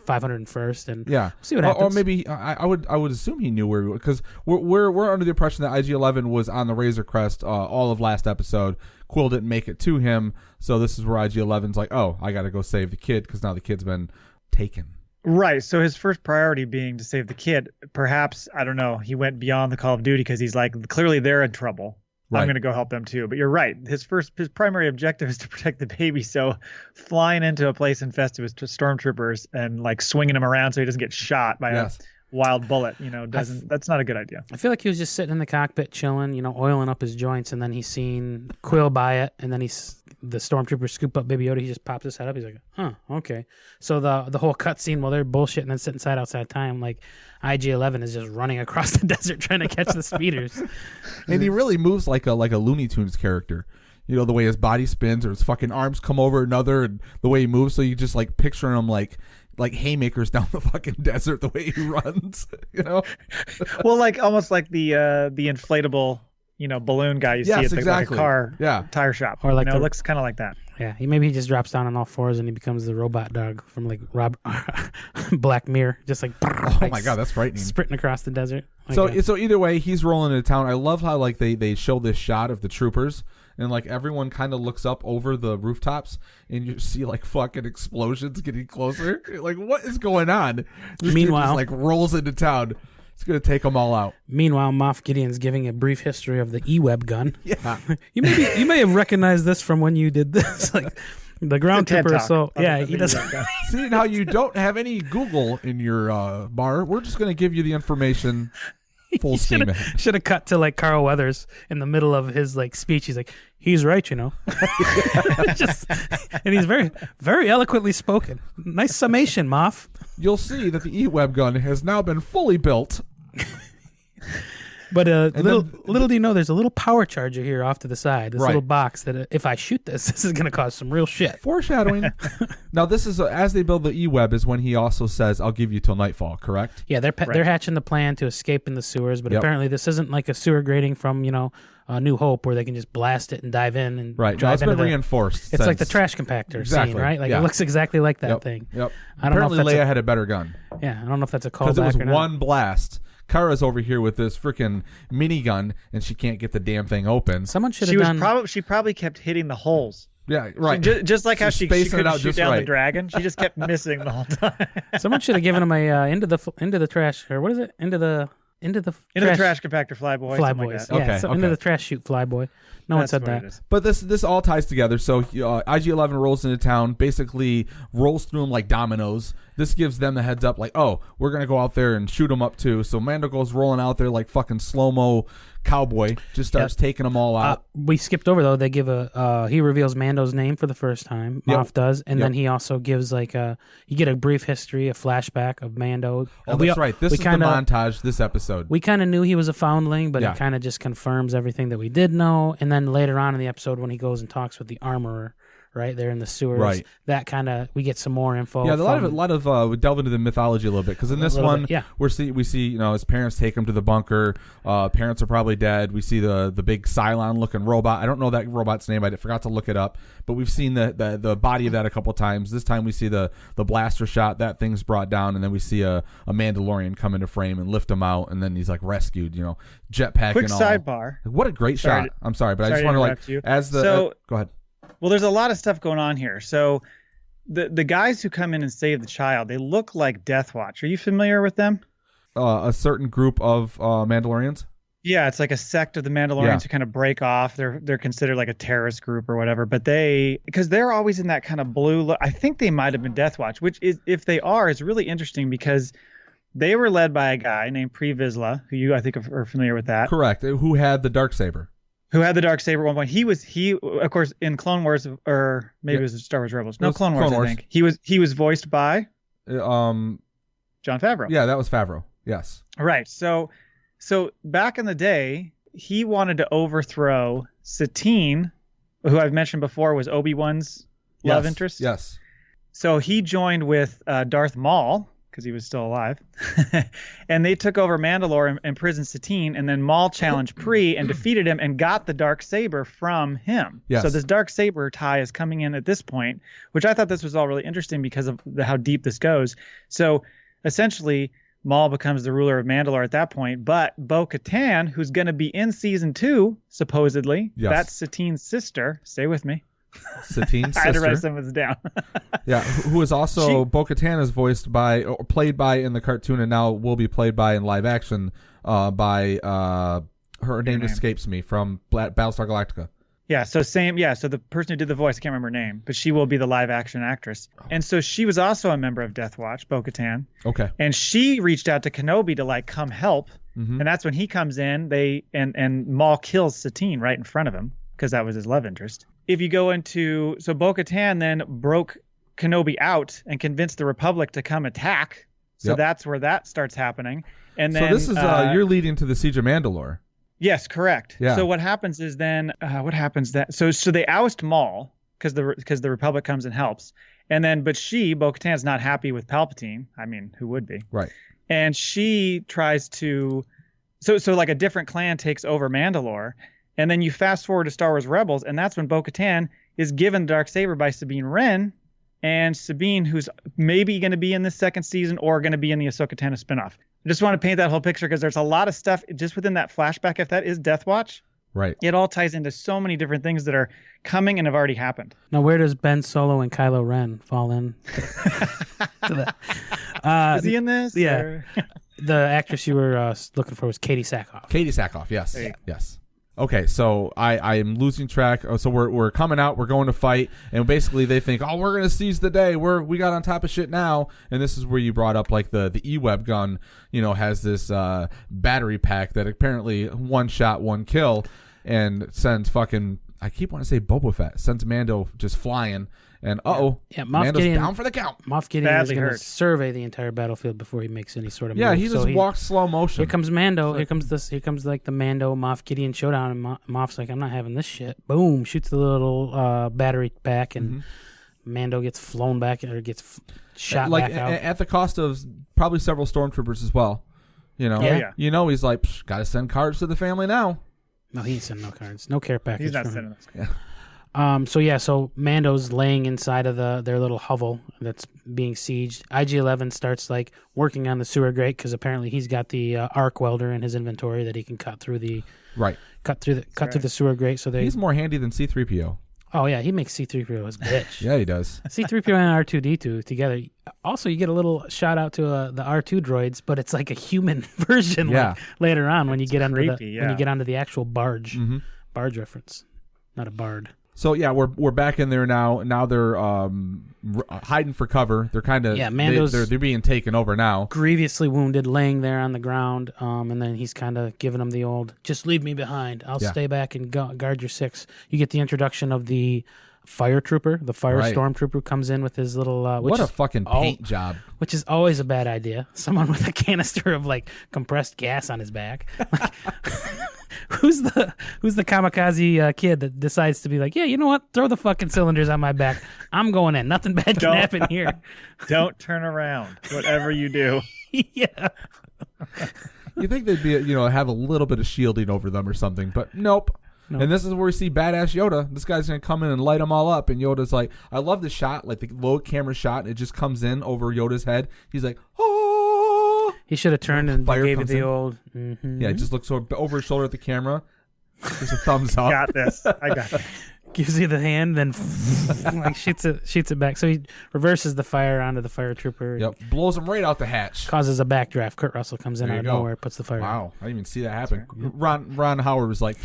Speaker 2: 501st and see what happens.
Speaker 1: Or maybe I would assume he knew where he was, because we're under the impression that IG-11 was on the Razor Crest all of last episode. Quill didn't make it to him, so this is where IG-11's like, oh, I got to go save the kid because now the kid's been taken.
Speaker 3: Right. So his first priority being to save the kid. Perhaps, I don't know, he went beyond the Call of Duty because he's like, clearly they're in trouble. Right. I'm going to go help them too. But you're right. His primary objective is to protect the baby. So flying into a place infested with stormtroopers and like swinging him around so he doesn't get shot by a wild bullet, that's not a good idea.
Speaker 2: I feel like he was just sitting in the cockpit chilling, oiling up his joints, and then he's seen Quill by it, and then the stormtroopers scoop up Baby Yoda. He just pops his head up. He's like, huh, okay. So the whole cutscene while they're bullshitting and sitting side outside time, like IG-11 is just running across the desert trying to catch the speeders.
Speaker 1: And he really moves like a Looney Tunes character. The way his body spins or his fucking arms come over another, and the way he moves. So you just like picture him like like haymakers down the fucking desert the way he runs.
Speaker 3: Well, like almost like the inflatable balloon guy you see at the like a car tire shop.
Speaker 2: Or like
Speaker 3: it looks kind of like that.
Speaker 2: Yeah, maybe he just drops down on all fours and he becomes the robot dog from like Black Mirror, just like
Speaker 1: oh my god, that's frightening,
Speaker 2: sprinting across the desert.
Speaker 1: So either way, he's rolling into town. I love how like they show this shot of the troopers and like everyone kind of looks up over the rooftops and you see like fucking explosions getting closer. Like what is going on? This
Speaker 2: Meanwhile,
Speaker 1: dude just, like rolls into town. It's gonna take them all out.
Speaker 2: Meanwhile, Moff Gideon's giving a brief history of the E-Web gun.
Speaker 1: Yeah,
Speaker 2: you may have recognized this from when you did this, like the ground trooper. So yeah, he doesn't.
Speaker 1: See how you don't have any Google in your bar. We're just gonna give you the information. Full steam ahead.
Speaker 2: Should have cut to like Carl Weathers in the middle of his like speech. He's like, he's right, and he's very, very eloquently spoken. Nice summation, Moff.
Speaker 1: You'll see that the E-Web gun has now been fully built.
Speaker 2: But little do you know, there's a little power charger here off to the side. This little box that if I shoot this is going to cause some real shit.
Speaker 1: Foreshadowing. Now, this is as they build the E-Web is when he also says, "I'll give you till nightfall." Correct?
Speaker 2: Yeah, they're hatching the plan to escape in the sewers, but apparently this isn't like a sewer grating from New Hope where they can just blast it and dive in and drive
Speaker 1: it's been reinforced.
Speaker 2: It's like the trash compactor scene, right? Like it looks exactly like that thing.
Speaker 1: Yep.
Speaker 2: I don't
Speaker 1: Apparently,
Speaker 2: know if
Speaker 1: Leia had a better gun.
Speaker 2: Yeah, I don't know if that's a callback
Speaker 1: because it was
Speaker 2: or not.
Speaker 1: one blast. Kara's over here with this freaking minigun, and she can't get the damn thing open.
Speaker 2: Someone should have done.
Speaker 3: She probably kept hitting the holes.
Speaker 1: Yeah, right.
Speaker 3: Just like how she couldn't shoot down the dragon. She just kept missing the whole time.
Speaker 2: Someone should have given him a into the trash, or what is it? Into the
Speaker 3: trash compactor flyboy.
Speaker 2: Flyboys.
Speaker 3: Like
Speaker 2: yeah, into the trash chute flyboy. No one said that.
Speaker 1: But this all ties together. So IG-11 rolls into town, basically rolls through them like dominoes. This gives them the heads up, like, oh, we're going to go out there and shoot them up too. So Mando goes rolling out there like fucking slow-mo cowboy, just starts taking them all out.
Speaker 2: We skipped over, though. They give he reveals Mando's name for the first time. Moff does. And then he also gives like you get a brief history, a flashback of Mando.
Speaker 1: Oh, that's right. This is the montage this episode.
Speaker 2: We kind of knew he was a foundling, but it kind of just confirms everything that we did know. And then later on in the episode when he goes and talks with the armorer, right there in the sewers,
Speaker 1: right,
Speaker 2: that kind of we get some more info.
Speaker 1: Yeah, a lot of we delve into the mythology a little bit because in this one, we see his parents take him to the bunker. Parents are probably dead. We see the big Cylon looking robot. I don't know that robot's name. I forgot to look it up. But we've seen the body of that a couple times. This time we see the blaster shot. That thing's brought down, and then we see a Mandalorian come into frame and lift him out, and then he's like rescued. Jetpack.
Speaker 3: Quick
Speaker 1: and all.
Speaker 3: Sidebar.
Speaker 1: What a great shot. I'm sorry, but I just want to like go ahead.
Speaker 3: Well, there's a lot of stuff going on here. So the guys who come in and save the child, they look like Death Watch. Are you familiar with them?
Speaker 1: A certain group of Mandalorians?
Speaker 3: Yeah, it's like a sect of the Mandalorians who kind of break off. They're considered like a terrorist group or whatever. But because they're always in that kind of blue look, I think they might have been Death Watch, which is, if they are, is really interesting because they were led by a guy named Pre Vizsla, who you, I think, are familiar with that.
Speaker 1: Correct. Who had the Darksaber.
Speaker 3: Who had the Darksaber at one point. He of course in Clone Wars, or maybe it was Star Wars Rebels. No, Clone Wars, I think. He was voiced by Jon Favreau.
Speaker 1: Yeah, that was Favreau. Yes.
Speaker 3: Right. So back in the day, he wanted to overthrow Satine, who I've mentioned before was Obi-Wan's love interest.
Speaker 1: Yes.
Speaker 3: So he joined with Darth Maul, because he was still alive. And they took over Mandalore and imprisoned Satine, and then Maul challenged Pre and defeated him and got the Darksaber from him.
Speaker 1: Yes.
Speaker 3: So this Darksaber tie is coming in at this point, which I thought this was all really interesting because of how deep this goes. So essentially, Maul becomes the ruler of Mandalore at that point, but Bo-Katan, who's going to be in season 2, supposedly, that's Satine's sister. Stay with me.
Speaker 1: Satine's sister.
Speaker 3: I had to write some of this down.
Speaker 1: Yeah, who is also Bo-Katan is voiced by or played by in the cartoon and now will be played by in live action by her name escapes me from Battlestar Galactica.
Speaker 3: Yeah, so the person who did the voice, I can't remember her name, but she will be the live action actress. And so she was also a member of Death Watch, Bo-Katan.
Speaker 1: Okay.
Speaker 3: And she reached out to Kenobi to like come help. Mm-hmm. And that's when he comes in, and Maul kills Satine right in front of him because that was his love interest. If you go into, so Bo-Katan then broke Kenobi out and convinced the Republic to come attack. So that's where that starts happening. And then
Speaker 1: so this is you're leading to the Siege of Mandalore.
Speaker 3: Yes, correct.
Speaker 1: Yeah.
Speaker 3: So what happens is then so they oust Maul because the Republic comes and helps, And then, but Bo-Katan's not happy with Palpatine. I mean, who would be?
Speaker 1: Right.
Speaker 3: And she tries to, so like a different clan takes over Mandalore. And then you fast forward to Star Wars Rebels, and that's when Bo-Katan is given the Darksaber by Sabine Wren. And Sabine, who's maybe going to be in this second season or going to be in the Ahsoka Tano spinoff. I just want to paint that whole picture because there's a lot of stuff just within that flashback. If that is Death Watch,
Speaker 1: right,
Speaker 3: it all ties into so many different things that are coming and have already happened.
Speaker 2: Now, where does Ben Solo and Kylo Ren fall in? To that?
Speaker 3: Is he in this?
Speaker 2: Yeah.
Speaker 3: Or?
Speaker 2: The actress you were looking for was Katie Sackhoff.
Speaker 1: Katie Sackhoff, yes. Yes. Okay, so I am losing track. So we're coming out, we're going to fight, and basically they think, oh, we're gonna seize the day. We got on top of shit now, and this is where you brought up like the E-Web gun, has this battery pack that apparently one shot, one kill, and sends fucking, I keep wanting to say Boba Fett, sends Mando just flying. And Moff Mando's
Speaker 2: Gideon,
Speaker 1: down for the count.
Speaker 2: Moff Gideon is going to survey the entire battlefield before he makes any sort of move.
Speaker 1: Yeah, he just walks slow motion.
Speaker 2: Here comes Mando. Here comes like the Mando Moff Gideon showdown, and Moff's like, I'm not having this shit. Boom! Shoots the little battery back, and Mando gets flown back or gets shot back out
Speaker 1: at the cost of probably several stormtroopers as well. He's like, got to send cards to the family now.
Speaker 2: No, he ain't sending no cards. No care package.
Speaker 3: He's not sending those cards.
Speaker 1: Yeah.
Speaker 2: So Mando's laying inside of their little hovel that's being sieged. IG-11 starts like working on the sewer grate because apparently he's got the arc welder in his inventory that he can cut through the through the sewer grate. So he's
Speaker 1: more handy than C-3PO.
Speaker 2: Oh yeah, he makes C-3PO his bitch.
Speaker 1: Yeah, he does.
Speaker 2: C-3PO and R2-D2 together. Also, you get a little shout out to the R2 droids, but it's like a human version. Like, later on when you get when you get onto the actual barge, barge reference, not a bard.
Speaker 1: So yeah, we're back in there now. Now they're hiding for cover. They're kind of
Speaker 2: Mando's
Speaker 1: they're being taken over now.
Speaker 2: Grievously wounded, laying there on the ground. And then he's kind of giving them the old, "Just leave me behind. I'll stay back and guard your six." You get the introduction of the fire trooper, the stormtrooper comes in with his little.
Speaker 1: What a fucking paint job!
Speaker 2: Which is always a bad idea. Someone with a canister of like compressed gas on his back. Who's the kamikaze kid that decides to be like, yeah, you know what? Throw the fucking cylinders on my back. I'm going in. Nothing bad can happen here.
Speaker 3: Don't turn around. Whatever you do.
Speaker 2: Yeah.
Speaker 1: You think they'd be, have a little bit of shielding over them or something, but nope. And this is where we see badass Yoda. This guy's going to come in and light them all up. And Yoda's like, I love the shot, like the low camera shot. And it just comes in over Yoda's head. He's like, oh.
Speaker 2: He should have turned and gave it the old.
Speaker 1: Yeah, it just looks over his shoulder at the camera. Just a thumbs up.
Speaker 3: I got this.
Speaker 2: Gives you the hand, then like shoots it back. So he reverses the fire onto the fire trooper.
Speaker 1: Yep, blows him right out the hatch.
Speaker 2: Causes a backdraft. Kurt Russell comes in out of nowhere, puts the fire.
Speaker 1: Wow, I didn't even see that happen. Ron Howard was like,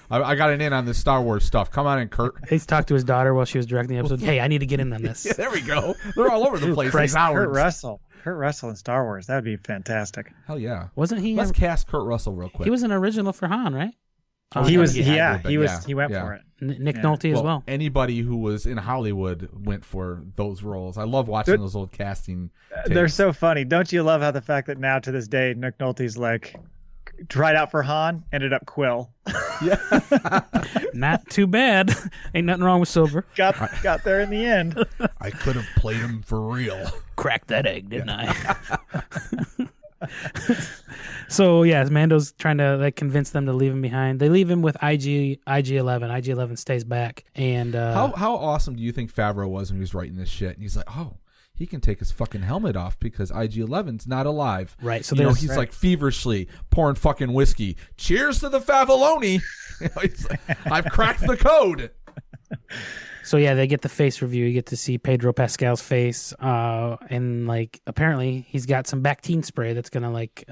Speaker 1: I got an in on this Star Wars stuff. Come on in, Kurt.
Speaker 2: He's talked to his daughter while she was directing the episode. Hey, I need to get in on this.
Speaker 1: Yeah, there we go. They're all over the place.
Speaker 3: Kurt Russell in Star Wars. That would be fantastic.
Speaker 1: Hell yeah.
Speaker 2: Wasn't he?
Speaker 1: Let's cast Kurt Russell real quick.
Speaker 2: He was an original for Han, right?
Speaker 3: He went for it.
Speaker 2: Nick Nolte as well.
Speaker 1: Anybody who was in Hollywood went for those roles. I love watching those old casting tapes.
Speaker 3: They're so funny. Don't you love how the fact that now to this day Nick Nolte's like tried out for Han, ended up Quill.
Speaker 1: Yeah.
Speaker 2: Not too bad. Ain't nothing wrong with Silver.
Speaker 3: Got there in the end.
Speaker 1: I could have played him for real.
Speaker 2: Cracked that egg, didn't I? So Mando's trying to like convince them to leave him behind. They leave him with IG-11. IG-11 stays back. And
Speaker 1: how awesome do you think Favreau was when he was writing this shit? And he's like, oh, he can take his fucking helmet off because IG-11's not alive.
Speaker 2: Right. So
Speaker 1: he's like feverishly pouring fucking whiskey. Cheers to the Favoloni. He's like, I've cracked the code.
Speaker 2: So they get the face review. You get to see Pedro Pascal's face, and like apparently he's got some Bactine spray that's gonna like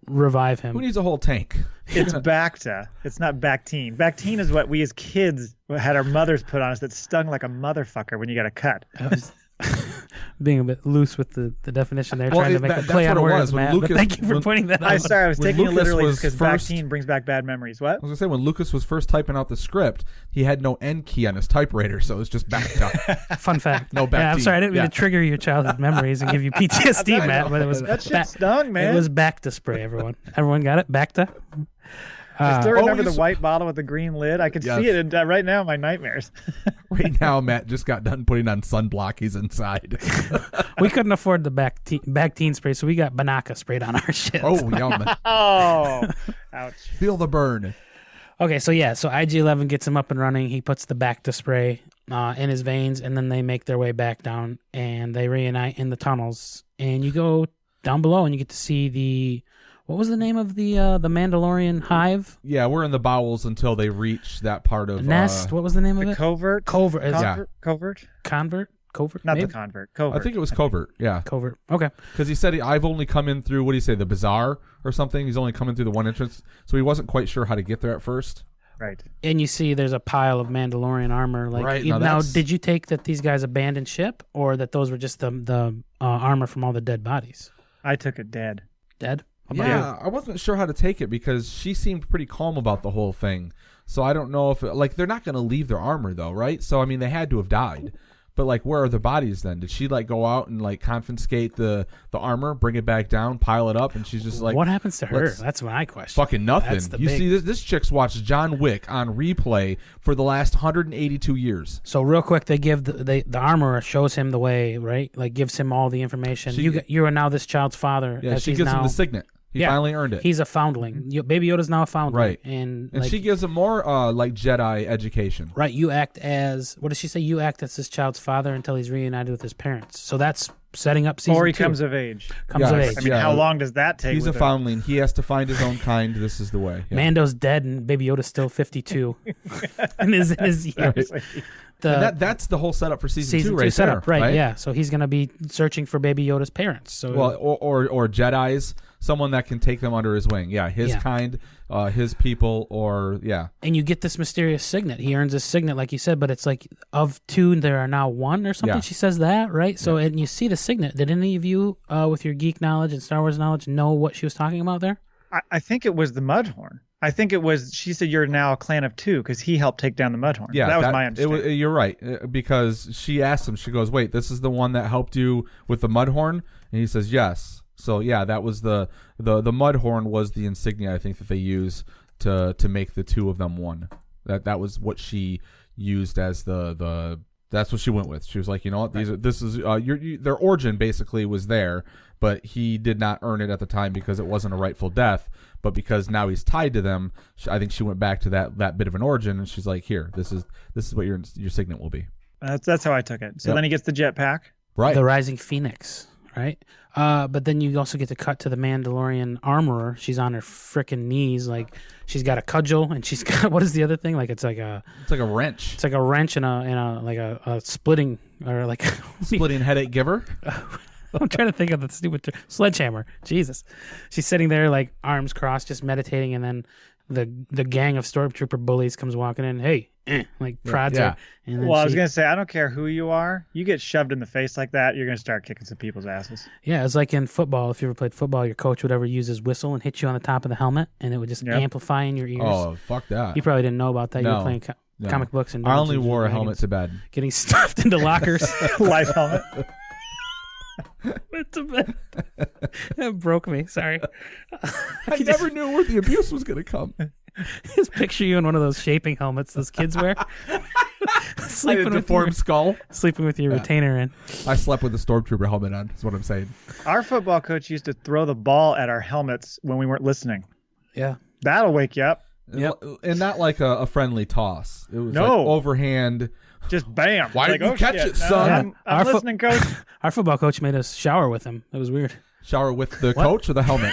Speaker 2: revive him.
Speaker 1: Who needs a whole tank?
Speaker 3: It's Bacta. It's not Bactine. Bactine is what we as kids had our mothers put on us that stung like a motherfucker when you got a cut.
Speaker 2: I was being a bit loose with the definition there, trying to make a play on words, Matt. But thank you for pointing that out.
Speaker 3: I'm sorry, I was taking it literally because Bactine brings back bad memories. What?
Speaker 1: I was going to say, when Lucas was first typing out the script, he had no end key on his typewriter, so it was just backed up.
Speaker 2: Fun fact.
Speaker 1: No Bactine.
Speaker 2: Yeah, I'm sorry, I didn't mean to trigger your childhood memories and give you PTSD, Matt, but it was
Speaker 3: that shit stung, man.
Speaker 2: It was Bacta spray, everyone. Everyone got it? Bacta?
Speaker 3: I still remember the
Speaker 1: Always-
Speaker 3: white bottle with the green lid. I could see it right now in my nightmares.
Speaker 1: Right now, Matt just got done putting on sunblock. He's inside.
Speaker 2: We couldn't afford the Bactine spray, so we got Banaka sprayed on our shit.
Speaker 1: Oh, yum.
Speaker 3: Oh, ouch.
Speaker 1: Feel the burn.
Speaker 2: Okay, so IG-11 gets him up and running. He puts the Bacta spray in his veins, and then they make their way back down, and they reunite in the tunnels. And you go down below, and you get to see what was the name of the Mandalorian hive?
Speaker 1: Yeah, we're in the bowels until they reach that part of
Speaker 2: Nest. What was the name of it?
Speaker 3: Covert.
Speaker 2: Covert.
Speaker 3: Covert.
Speaker 2: Covert.
Speaker 3: Not
Speaker 2: maybe?
Speaker 3: the convert. Covert.
Speaker 1: I think it was covert. Yeah,
Speaker 2: Covert. Okay.
Speaker 1: because he said I've only come in through what do you say, the bazaar or something. He's only coming through the one entrance, so he wasn't quite sure how to get there at first.
Speaker 3: Right.
Speaker 2: And you see there's a pile of Mandalorian armor. Like,
Speaker 1: Right,
Speaker 2: now did you take that these guys abandoned ship, or that those were just the armor from all the dead bodies?
Speaker 3: I took it dead.
Speaker 2: Dead? How about
Speaker 1: Yeah, I wasn't sure how to take it because she seemed pretty calm about the whole thing. So I don't know if they're not going to leave their armor though, right? So I mean, they had to have died. But like, where are the bodies then? Did she like go out and like confiscate the armor, bring it back down, pile it up, and she's just like,
Speaker 2: what happens to her? That's my question.
Speaker 1: Fucking nothing.
Speaker 2: That's the
Speaker 1: You
Speaker 2: big-
Speaker 1: see, this chick's watched John Wick on replay for the last 182 years.
Speaker 2: So real quick, they give the armorer shows him the way, right? Like gives him all the information. You are now this child's father.
Speaker 1: Yeah,
Speaker 2: as
Speaker 1: she
Speaker 2: he's
Speaker 1: gives
Speaker 2: now,
Speaker 1: him the signet. He finally earned it.
Speaker 2: He's a foundling. Baby Yoda's now a foundling,
Speaker 1: Right.
Speaker 2: And
Speaker 1: she gives him more like Jedi education.
Speaker 2: Right, you act as, what does she say? You act as this child's father until he's reunited with his parents. So that's setting up season 2.
Speaker 3: Or he comes of age.
Speaker 2: Comes of age.
Speaker 3: I mean, how long does that take?
Speaker 1: He's a
Speaker 3: with
Speaker 1: foundling. He has to find his own kind. This is the way. Yeah.
Speaker 2: Mando's dead and Baby Yoda's still 52 in his years.
Speaker 1: And that's the whole setup for season 2 right
Speaker 2: setup,
Speaker 1: there.
Speaker 2: right? Yeah, so he's going to be searching for Baby Yoda's parents. So
Speaker 1: or Jedis, someone that can take them under his wing. Yeah, his kind, his people, or
Speaker 2: And you get this mysterious signet. He earns this signet, like you said, but it's like of 2, there are now 1 or something.
Speaker 1: Yeah.
Speaker 2: She says that, right? So, and you see the signet. Did any of you, with your geek knowledge and Star Wars knowledge, know what she was talking about there?
Speaker 3: I think it was the Mudhorn. I think it was. She said you're now a clan of 2 because he helped take down the Mudhorn.
Speaker 1: Yeah,
Speaker 3: that was my understanding.
Speaker 1: You're right, because she asked him. She goes, "Wait, this is the one that helped you with the Mudhorn?" And he says, "Yes." So yeah, that was the Mudhorn was the insignia I think that they use to make the 2 of them one. That was what she used as the that's what she went with. She was like, you know what, their origin basically was there, but he did not earn it at the time because it wasn't a rightful death. But because now he's tied to them, I think she went back to that bit of an origin, and she's like, here, this is what your signet will be.
Speaker 3: That's how I took it. So then he gets the jetpack.
Speaker 1: Right.
Speaker 2: The Rising Phoenix, right? But then you also get to cut to the Mandalorian armorer. She's on her frickin' knees, like she's got a cudgel, and she's got, what is the other thing? Like it's like a
Speaker 1: wrench.
Speaker 2: It's like a wrench and a splitting or like
Speaker 1: splitting headache giver.
Speaker 2: I'm trying to think of the stupid sledgehammer. Jesus, she's sitting there like arms crossed, just meditating, and then the gang of stormtrooper bullies comes walking in. Hey, like prods her. And then
Speaker 3: I was gonna say, I don't care who you are. You get shoved in the face like that, you're gonna start kicking some people's asses.
Speaker 2: Yeah, it's like in football. If you ever played football, your coach would ever use his whistle and hit you on the top of the helmet, and it would just amplify in your ears.
Speaker 1: Oh, fuck that!
Speaker 2: You probably didn't know about that. You were playing comic books and
Speaker 1: I only wore a helmet to bed.
Speaker 2: Getting stuffed into lockers.
Speaker 3: Life helmet.
Speaker 2: Went to bed. It broke me. Sorry.
Speaker 1: I never knew where the abuse was going to come.
Speaker 2: Just picture you in one of those shaping helmets those kids wear.
Speaker 1: Sleeping with a deformed skull.
Speaker 2: Sleeping with your retainer in.
Speaker 1: I slept with a stormtrooper helmet on, is what I'm saying.
Speaker 3: Our football coach used to throw the ball at our helmets when we weren't listening.
Speaker 2: Yeah.
Speaker 3: That'll wake you up.
Speaker 1: Yep. And not like a friendly toss. It was like overhand.
Speaker 3: Just bam.
Speaker 1: Why didn't you catch it, son?
Speaker 3: I'm listening, coach.
Speaker 2: Our football coach made us shower with him. It was weird.
Speaker 1: Shower with the coach or the helmet?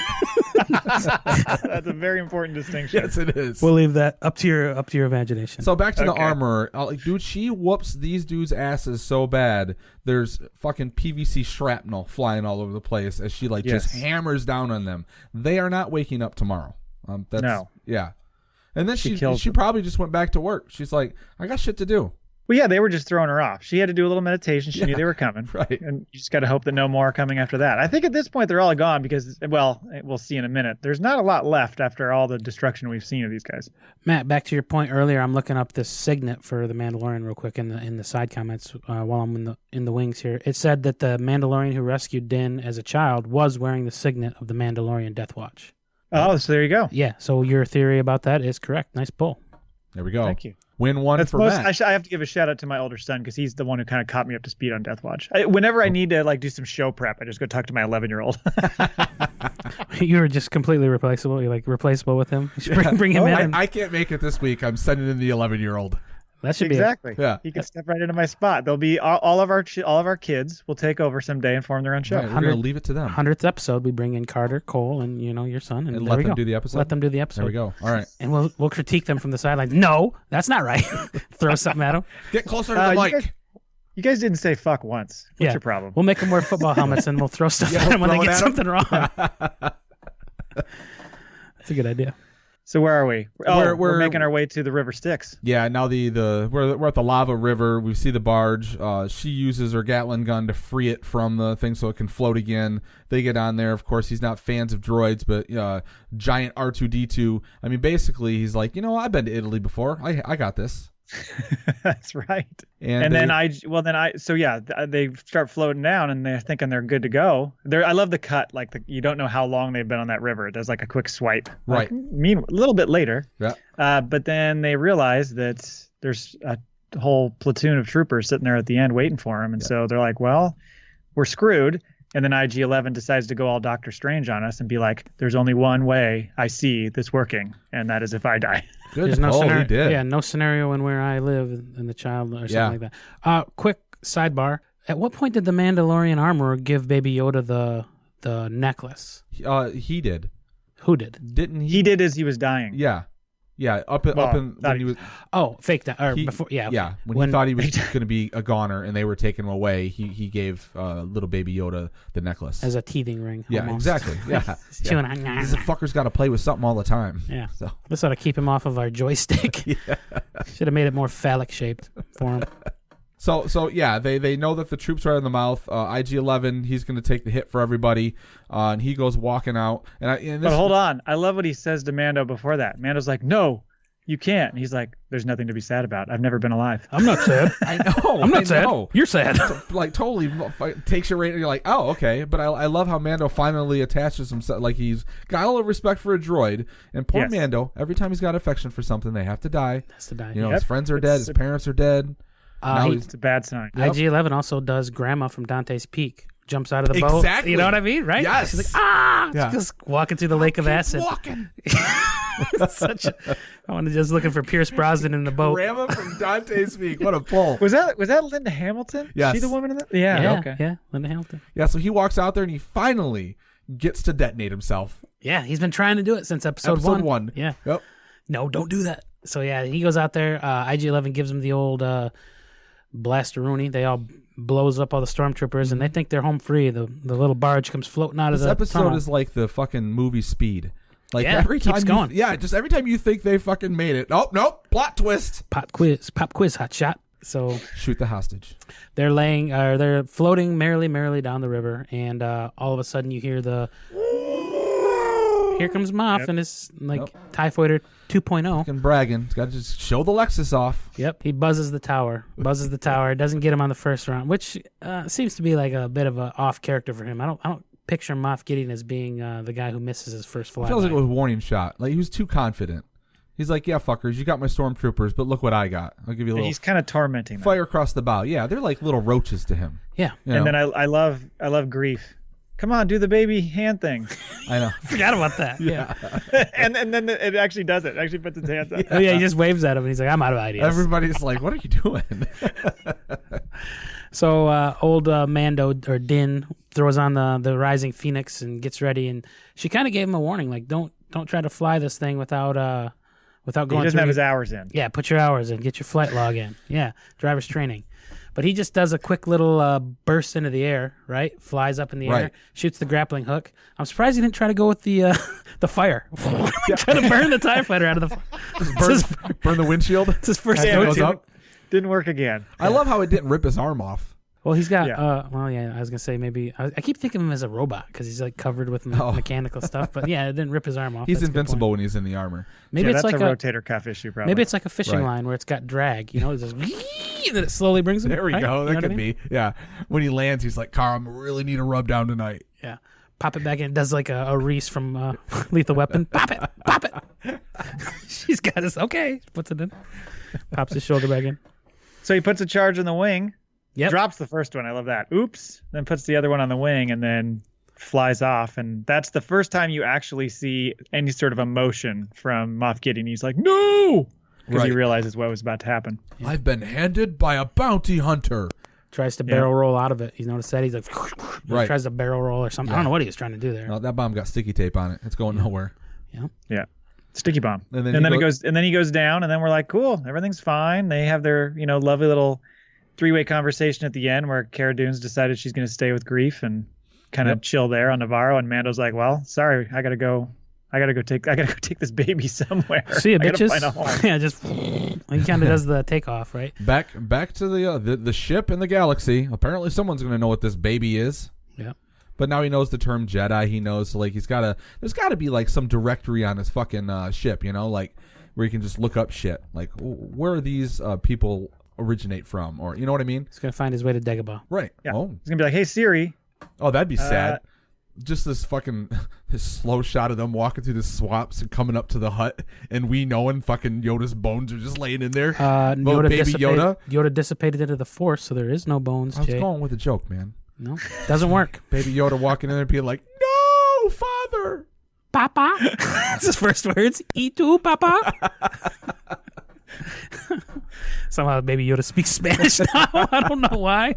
Speaker 3: That's a very important distinction.
Speaker 1: Yes, it is.
Speaker 2: We'll leave that up to your imagination.
Speaker 1: So back to the armor. Dude, she whoops these dudes' asses so bad. There's fucking PVC shrapnel flying all over the place as she just hammers down on them. They are not waking up tomorrow.
Speaker 3: No.
Speaker 1: Yeah. And then she
Speaker 3: kills them.
Speaker 1: probably just went back to work. She's like, I got shit to do.
Speaker 3: Well, yeah, they were just throwing her off. She had to do a little meditation. She knew they were coming.
Speaker 1: Right.
Speaker 3: And you just got to hope that no more are coming after that. I think at this point they're all gone because, well, we'll see in a minute. There's not a lot left after all the destruction we've seen of these guys.
Speaker 2: Matt, back to your point earlier, I'm looking up this signet for the Mandalorian real quick in the side comments while I'm in the wings here. It said that the Mandalorian who rescued Din as a child was wearing the signet of the Mandalorian Death Watch.
Speaker 3: Oh, so there you go.
Speaker 2: Yeah. So your theory about that is correct. Nice pull.
Speaker 1: There we go.
Speaker 3: Thank you.
Speaker 1: Win one for Matt.
Speaker 3: I have to give a shout out to my older son because he's the one who kind of caught me up to speed on Death Watch. Whenever I need to like do some show prep, I just go talk to my 11-year-old.
Speaker 2: You were just completely replaceable. You're like replaceable with him. You should bring him in.
Speaker 1: I can't make it this week. I'm sending in the 11-year-old.
Speaker 2: That should
Speaker 3: exactly.
Speaker 1: Yeah.
Speaker 3: He can step right into my spot. There'll be all of our kids will take over someday and form their own show.
Speaker 1: Right, we're gonna leave it to them.
Speaker 2: 100th episode, we bring in Carter, Cole, and your son, and
Speaker 1: let them do the episode.
Speaker 2: Let them do the episode.
Speaker 1: There we go. All right.
Speaker 2: And we'll critique them from the sidelines. No, that's not right. Throw something at them.
Speaker 1: Get closer to the mic.
Speaker 3: You guys didn't say fuck once. What's your problem?
Speaker 2: We'll make them wear football helmets and we'll throw stuff at them when they get something wrong. That's a good idea.
Speaker 3: So where are we? Oh, we're making our way to the River Styx.
Speaker 1: Yeah, now we're at the lava river. We see the barge. She uses her Gatling gun to free it from the thing so it can float again. They get on there. Of course, he's not fans of droids, but giant R2-D2. I mean, basically, he's like, I've been to Italy before. I got this.
Speaker 3: That's right. And then they start floating down and they're thinking they're good to go. I love the cut. Like you don't know how long they've been on that river. It does like a quick swipe.
Speaker 1: Right.
Speaker 3: A little bit later.
Speaker 1: Yeah.
Speaker 3: But then they realize that there's a whole platoon of troopers sitting there at the end waiting for them. And so they're like, well, we're screwed. And then IG-11 decides to go all Doctor Strange on us and be like, there's only one way I see this working, and that is if I die.
Speaker 1: Good.
Speaker 2: There's no scenario.
Speaker 1: He did.
Speaker 2: Yeah, no scenario in Where I Live and the child or something like that. Quick sidebar. At what point did the Mandalorian armorer give Baby Yoda the necklace?
Speaker 1: He did.
Speaker 2: Who did?
Speaker 1: Didn't he?
Speaker 3: He did as he was dying.
Speaker 1: Yeah. Yeah, when he was
Speaker 2: fake that before. Yeah,
Speaker 1: yeah. When he thought he was going to be a goner and they were taking him away, he gave little Baby Yoda the necklace
Speaker 2: as a teething ring.
Speaker 1: Yeah,
Speaker 2: almost.
Speaker 1: exactly. Yeah, This fucker's got to play with something all the time.
Speaker 2: Yeah,
Speaker 1: so
Speaker 2: this ought to keep him off of our joystick. Should have made it more phallic shaped for him.
Speaker 1: So yeah, they know that the troops are in the mouth. IG-11, he's going to take the hit for everybody, and he goes walking out. But
Speaker 3: hold on, I love what he says to Mando before that. Mando's like, "No, you can't." And he's like, "There's nothing to be sad about. I've never been alive."
Speaker 2: I'm not sad.
Speaker 1: I know.
Speaker 2: I'm not sad. You're sad.
Speaker 1: Like totally takes your rate, and you're like, "Oh, okay." But I love how Mando finally attaches himself. Like he's got a little respect for a droid, and poor Mando. Every time he's got affection for something, they have to die.
Speaker 2: Has to die.
Speaker 1: His friends are dead. His parents are dead.
Speaker 3: It's a bad sign.
Speaker 2: IG-11 also does Grandma from Dante's Peak. Jumps out of the boat.
Speaker 1: Exactly.
Speaker 2: You know what I mean, right?
Speaker 1: Yes.
Speaker 2: She's like, just walking through the lake of acid.
Speaker 1: Walking.
Speaker 2: I was just looking for Pierce Brosnan in the boat.
Speaker 1: Grandma from Dante's Peak. What a pull.
Speaker 3: Was that Linda Hamilton?
Speaker 1: Yes.
Speaker 3: She the woman in that? Yeah. Okay.
Speaker 2: Yeah, Linda Hamilton.
Speaker 1: Yeah, so he walks out there and he finally gets to detonate himself.
Speaker 2: Yeah, he's been trying to do it since episode one. Yeah.
Speaker 1: Yep.
Speaker 2: No, don't do that. So yeah, he goes out there. IG-11 gives him the old blasteroonie. They all blows up all the stormtroopers, and they think they're home free. The little barge comes floating out of the
Speaker 1: episode
Speaker 2: tunnel.
Speaker 1: Is like the fucking movie Speed. Like
Speaker 2: every time
Speaker 1: keeps going. Just every time you think they fucking made it. Nope, plot twist.
Speaker 2: Pop quiz, hot shot. So
Speaker 1: shoot the hostage.
Speaker 2: They're floating merrily down the river, and all of a sudden you hear here comes Moff and his TIE Fighter 2.0.
Speaker 1: Fucking bragging. He's got to just show the Lexus off.
Speaker 2: Yep. He buzzes the tower. Doesn't get him on the first round, which seems to be like a bit of a off character for him. I don't picture Moff Gideon as being the guy who misses his first flyby.
Speaker 1: It feels like it was a warning shot. Like he was too confident. He's like, yeah, fuckers, you got my stormtroopers, but look what I got. I'll give you a little.
Speaker 3: He's kind of tormenting them.
Speaker 1: Fire across the bow. Yeah, they're like little roaches to him.
Speaker 2: Yeah.
Speaker 3: Then I love Grief. Come on, do the baby hand thing.
Speaker 1: I know.
Speaker 2: Forgot about that. Yeah.
Speaker 3: and then it actually does it. It actually puts its hands up.
Speaker 2: Oh, yeah, he just waves at him, and he's like, I'm out of ideas.
Speaker 1: Everybody's like, what are you doing?
Speaker 2: So old Mando, or Din, throws on the Rising Phoenix and gets ready, and she kind of gave him a warning, like, don't try to fly this thing without going through.
Speaker 3: He doesn't have his hours in.
Speaker 2: Yeah, put your hours in. Get your flight log in. Yeah, driver's training. But he just does a quick little burst into the air, right? Flies up in the air, shoots the grappling hook. I'm surprised he didn't try to go with the fire. Try to burn the TIE Fighter out of the...
Speaker 1: burn the windshield?
Speaker 2: It's his first
Speaker 1: go.
Speaker 3: Didn't work again.
Speaker 1: I love how it didn't rip his arm off.
Speaker 2: Well, he's got, I was going to say maybe, I keep thinking of him as a robot because he's like covered with mechanical stuff. But yeah, it didn't rip his arm off.
Speaker 1: He's invincible when he's in the armor.
Speaker 2: Maybe it's
Speaker 3: that's
Speaker 2: like
Speaker 3: a rotator cuff issue, probably.
Speaker 2: Maybe it's like a fishing line where it's got drag, it's just, and then it slowly brings him.
Speaker 1: There we go. That could be. Yeah. When he lands, he's like, Carl, I really need a rub down tonight.
Speaker 2: Yeah. pop it back in. Does like a Reese from Lethal Weapon. Pop it. She's got his, okay. Puts it in. Pops his shoulder back in.
Speaker 3: So he puts a charge in the wing.
Speaker 2: Yep.
Speaker 3: Drops the first one. I love that. Oops. Then puts the other one on the wing and then flies off. And that's the first time you actually see any sort of emotion from Moff Gideon. He's like, no! Because he realizes what was about to happen.
Speaker 1: Yeah. I've been handed by a bounty hunter.
Speaker 2: Tries to barrel roll out of it. He's noticed that. He's like, tries to barrel roll or something. I don't know what he was trying to do there.
Speaker 1: No, that bomb got sticky tape on it. It's going nowhere.
Speaker 3: Yeah. Sticky bomb.
Speaker 1: And then
Speaker 3: he goes down, and then we're like, cool, everything's fine. They have their, lovely little three-way conversation at the end where Cara Dune's decided she's going to stay with Grief and kind of chill there on Navarro, and Mando's like, well, sorry, I gotta go take this baby somewhere.
Speaker 2: See ya, bitches.
Speaker 3: Find a home.
Speaker 2: Yeah, just he kind of does the takeoff, right?
Speaker 1: Back to the ship in the galaxy. Apparently, someone's going to know what this baby is.
Speaker 2: Yeah.
Speaker 1: But now he knows the term Jedi. He knows, like, there's got to be like some directory on his fucking ship, like where you can just look up shit, like where are these people originate from, or you know what I mean?
Speaker 2: He's gonna find his way to Dagobah.
Speaker 1: Right.
Speaker 3: Yeah.
Speaker 1: Oh.
Speaker 3: He's gonna be like, hey Siri.
Speaker 1: Oh, that'd be sad. Just this slow shot of them walking through the swamps and coming up to the hut, and we knowing fucking Yoda's bones are just laying in there.
Speaker 2: Yoda dissipated into the Force, so there is no bones.
Speaker 1: I was going with a joke, man.
Speaker 2: No, doesn't work.
Speaker 1: Baby Yoda walking in there and being like, "No, Father,
Speaker 2: Papa." That's his first words. "Y tu, Papa." Somehow, Baby Yoda speaks Spanish now. I don't know why.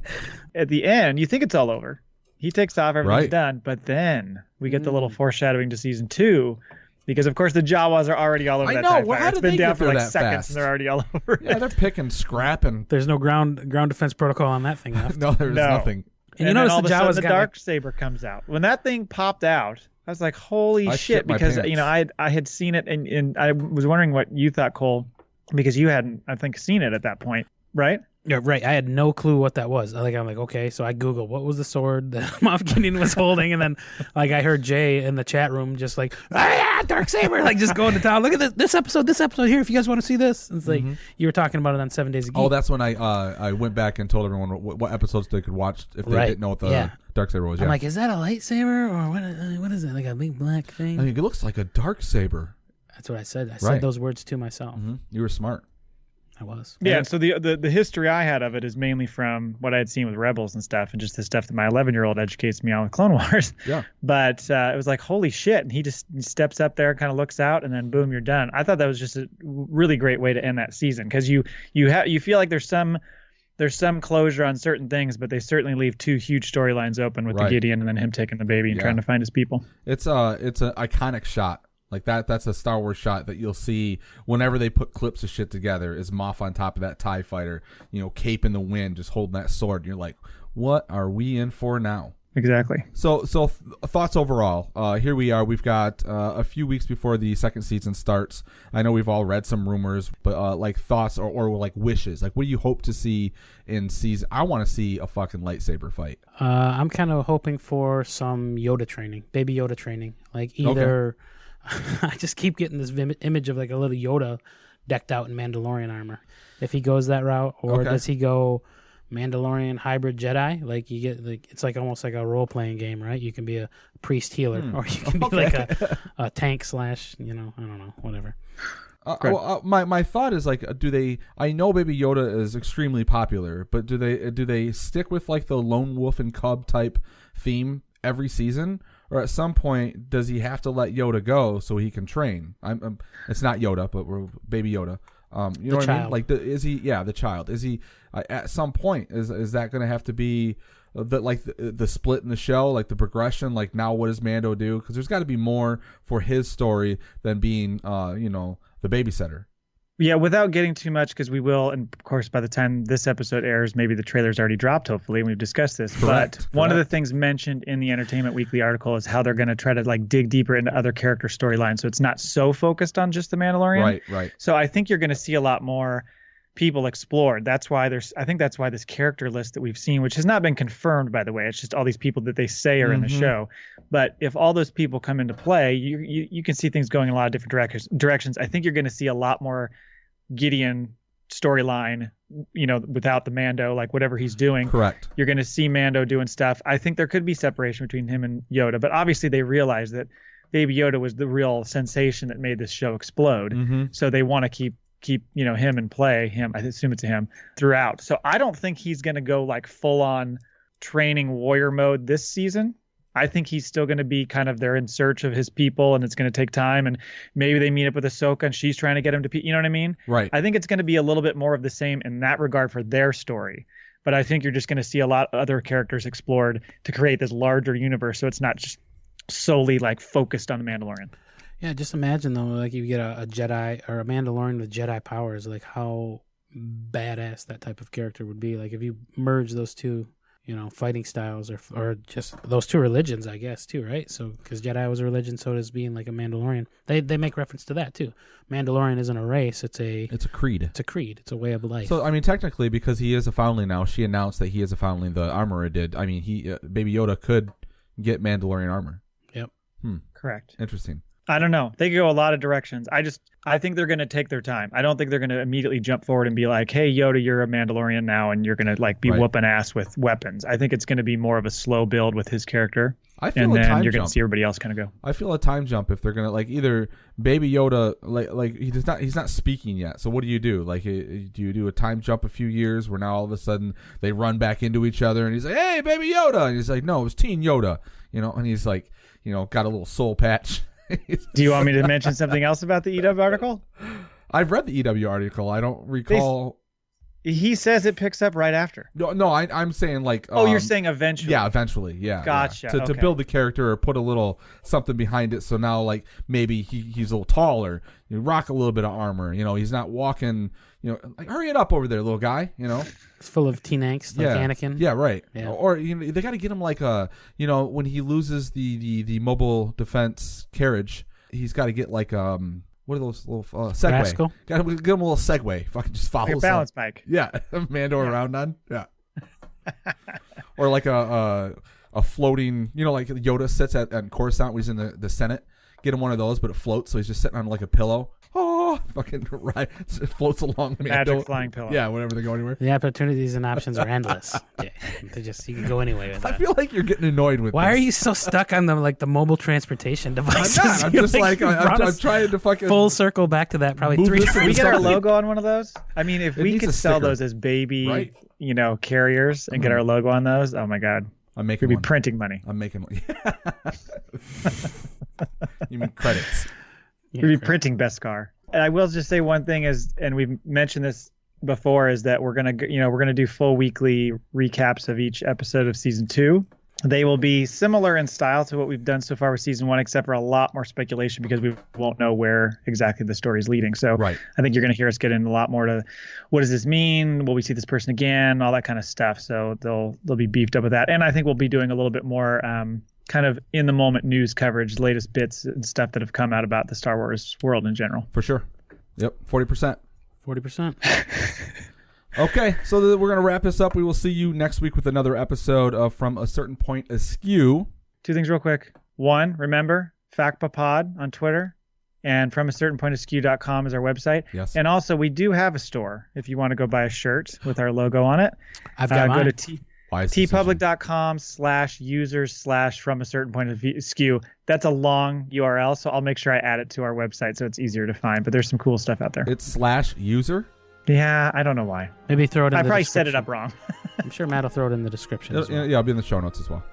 Speaker 3: At the end, you think it's all over. He takes off, everything's done, but then we get the little foreshadowing to season 2, because of course the Jawas are already all over that TIE fighter. It's been down for like seconds, and they're already all over.
Speaker 1: Yeah, they're picking scrap, and
Speaker 2: there's no ground defense protocol on that thing left.
Speaker 1: No, there's nothing.
Speaker 3: And you notice the Jawas the dark saber comes out. When that thing popped out, I was like, "Holy shit!" Because I had seen it, and I was wondering what you thought, Cole, because you hadn't, I think, seen it at that point, right?
Speaker 2: Yeah, right. I had no clue what that was. I'm like, okay, so I Googled what was the sword that Moff Gideon was holding, and then like I heard Jay in the chat room just like, Darksaber, like just going to town. Look at this episode here. If you guys want to see this, it's like you were talking about it on 7 Days Ago.
Speaker 1: Oh, that's when I went back and told everyone what episodes they could watch if they didn't know what the Darksaber was. Yeah.
Speaker 2: I'm like, is that a lightsaber or what is it? Like a big black thing?
Speaker 1: I mean, it looks like a Darksaber.
Speaker 2: That's what I said. I said those words to myself.
Speaker 1: Mm-hmm. You were smart.
Speaker 2: I was.
Speaker 3: Yeah, and so the history I had of it is mainly from what I had seen with Rebels and stuff, and just the stuff that my 11-year-old educates me on with Clone Wars.
Speaker 1: Yeah.
Speaker 3: But it was like, holy shit. And he just steps up there, kind of looks out, and then boom, you're done. I thought that was just a really great way to end that season, because you feel like there's some closure on certain things, but they certainly leave 2 huge storylines open with the Gideon and then him taking the baby and trying to find his people.
Speaker 1: It's an iconic shot. Like that's a Star Wars shot that you'll see whenever they put clips of shit together, is Moff on top of that TIE fighter, cape in the wind, just holding that sword. And you're like, what are we in for now?
Speaker 3: Exactly.
Speaker 1: So thoughts overall. Here we are. We've got a few weeks before the second season starts. I know we've all read some rumors, but like thoughts or like wishes. Like, what do you hope to see in season? I want to see a fucking lightsaber fight.
Speaker 2: I'm kind of hoping for some Yoda training, baby Yoda training. Like either... Okay. I just keep getting this image of like a little Yoda decked out in Mandalorian armor. If he goes that route, or does he go Mandalorian hybrid Jedi? Like you get like it's like almost like a role playing game, right? You can be a priest healer, or you can be like a tank / I don't know, whatever.
Speaker 1: My thought is like, I know Baby Yoda is extremely popular, but do they stick with like the lone wolf and cub type theme every season? Or at some point, does he have to let Yoda go so he can train? It's not Yoda, but we're Baby Yoda. You know what I mean? Like, is he? Yeah, the child. Is he? At some point, is that going to have to be the split in the show, like the progression? Like, now what does Mando do? Because there's got to be more for his story than being, the babysitter.
Speaker 3: Yeah, without getting too much, because we will, and of course, by the time this episode airs, maybe the trailer's already dropped, hopefully, and we've discussed this. Correct. One of the things mentioned in the Entertainment Weekly article is how they're going to try to like dig deeper into other character storylines, so it's not so focused on just the Mandalorian.
Speaker 1: Right.
Speaker 3: So I think you're going to see a lot more people explored. I think that's why this character list that we've seen, which has not been confirmed, by the way, it's just all these people that they say are in the show. But if all those people come into play, you can see things going in a lot of different directions. I think you're going to see a lot more Gideon storyline, without the Mando, like whatever he's doing.
Speaker 1: Correct.
Speaker 3: You're going to see Mando doing stuff. I think there could be separation between him and Yoda, but obviously they realize that Baby Yoda was the real sensation that made this show explode.
Speaker 1: Mm-hmm.
Speaker 3: So they want to keep him in play, him, I assume it's him, throughout. So I don't think he's going to go like full on training warrior mode this season. I think he's still going to be kind of there in search of his people, and it's going to take time, and maybe they meet up with Ahsoka and she's trying to get him to, you know what I mean?
Speaker 1: Right.
Speaker 3: I think it's going to be a little bit more of the same in that regard for their story. But I think you're just going to see a lot of other characters explored to create this larger universe, so it's not just solely like focused on the Mandalorian.
Speaker 2: Yeah, just imagine though, like you get a Jedi or a Mandalorian with Jedi powers, like how badass that type of character would be. Like if you merge those two, fighting styles or just those two religions, I guess too, right? So because Jedi was a religion, so does being like a Mandalorian. They make reference to that too. Mandalorian isn't a race; it's a
Speaker 1: creed.
Speaker 2: It's a creed. It's a way of life.
Speaker 1: So I mean, technically, because he is a foundling now, she announced that he is a foundling. The armorer did. I mean, Baby Yoda could get Mandalorian armor.
Speaker 2: Yep.
Speaker 3: Correct.
Speaker 1: Interesting.
Speaker 3: I don't know. They could go a lot of directions. I think they're going to take their time. I don't think they're going to immediately jump forward and be like, hey, Yoda, you're a Mandalorian now, and you're going to like be whooping ass with weapons. I think it's going to be more of a slow build with his character.
Speaker 1: And then
Speaker 3: you're going to see everybody else kind of go.
Speaker 1: I feel a time jump if they're going to like either Baby Yoda, like he's not speaking yet. So what do you do? Like, do you do a time jump a few years where now all of a sudden they run back into each other and he's like, hey, Baby Yoda. And he's like, no, it was Teen Yoda, and he's like, got a little soul patch.
Speaker 3: Do you want me to mention something else about the EW article?
Speaker 1: I've read the EW article. I don't recall.
Speaker 3: He says it picks up right after.
Speaker 1: No, I'm saying like.
Speaker 3: You're saying eventually.
Speaker 1: Yeah, eventually. Yeah.
Speaker 3: Gotcha.
Speaker 1: Yeah. To build the character or put a little something behind it. So now like maybe he's a little taller. You rock a little bit of armor. He's not walking. Like hurry it up over there, little guy.
Speaker 2: It's full of teen angst, like Anakin.
Speaker 1: Yeah, right.
Speaker 2: Yeah.
Speaker 1: Or they got to get him like when he loses the mobile defense carriage, he's got to get like what are those little Segway?
Speaker 2: Rascal?
Speaker 1: Got to get him a little Segway. Fucking just follow
Speaker 3: like a balance bike.
Speaker 1: Yeah, Mando around on. Yeah. Or like a floating, like Yoda sits at Coruscant when he's in the Senate. Get him one of those, but it floats, so he's just sitting on like a pillow. Oh, fucking right. It floats along.
Speaker 3: Magic flying pillow.
Speaker 1: Yeah, whenever they go anywhere.
Speaker 2: The opportunities and options are endless. You can go anyway with that.
Speaker 1: I feel like you're getting annoyed with
Speaker 2: Why
Speaker 1: this.
Speaker 2: are you so stuck on the mobile transportation devices?
Speaker 1: I'm not. I'm just like I'm trying to fucking
Speaker 2: full circle back to that probably 3
Speaker 3: Can we get our logo on one of those? I mean, if we could sell
Speaker 1: sticker.
Speaker 3: those as baby, carriers and get our logo on those, oh my God.
Speaker 1: I'm making
Speaker 3: We'd be printing money.
Speaker 1: I'm making one. You mean credits.
Speaker 3: We'd be printing Beskar. And I will just say one thing is, and we've mentioned this before, is that we're gonna do full weekly recaps of each episode of season 2. They will be similar in style to what we've done so far with season 1, except for a lot more speculation because we won't know where exactly the story is leading. So I think you're going to hear us get in a lot more to what does this mean? Will we see this person again? All that kind of stuff. So they'll be beefed up with that. And I think we'll be doing a little bit more kind of in the moment news coverage, latest bits and stuff that have come out about the Star Wars world in general.
Speaker 1: For sure. Yep. 40%.
Speaker 2: 40%.
Speaker 1: Okay, so we're going to wrap this up. We will see you next week with another episode of From a Certain Point Askew.
Speaker 3: 2 things real quick. 1, remember, FacpaPod on Twitter, and FromACertainPointAskew.com is our website.
Speaker 1: Yes.
Speaker 3: And also, we do have a store if you want to go buy a shirt with our logo on it.
Speaker 2: I've got mine.
Speaker 3: Go to tpublic.com/users/FromACertainPointAskew. That's a long URL, so I'll make sure I add it to our website so it's easier to find. But there's some cool stuff out there.
Speaker 1: It's /user?
Speaker 3: Yeah, I don't know why.
Speaker 2: Maybe throw it in the description.
Speaker 3: I probably set it up wrong.
Speaker 2: I'm sure Matt will throw it in the description as well.
Speaker 1: Yeah, I'll be in the show notes as well.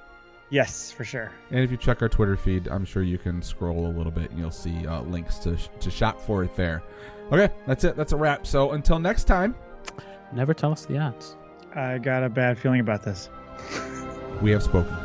Speaker 3: Yes, for sure.
Speaker 1: And if you check our Twitter feed, I'm sure you can scroll a little bit and you'll see links to shop for it there. Okay, that's it. That's a wrap. So until next time.
Speaker 2: Never tell us the odds.
Speaker 3: I got a bad feeling about this.
Speaker 1: We have spoken.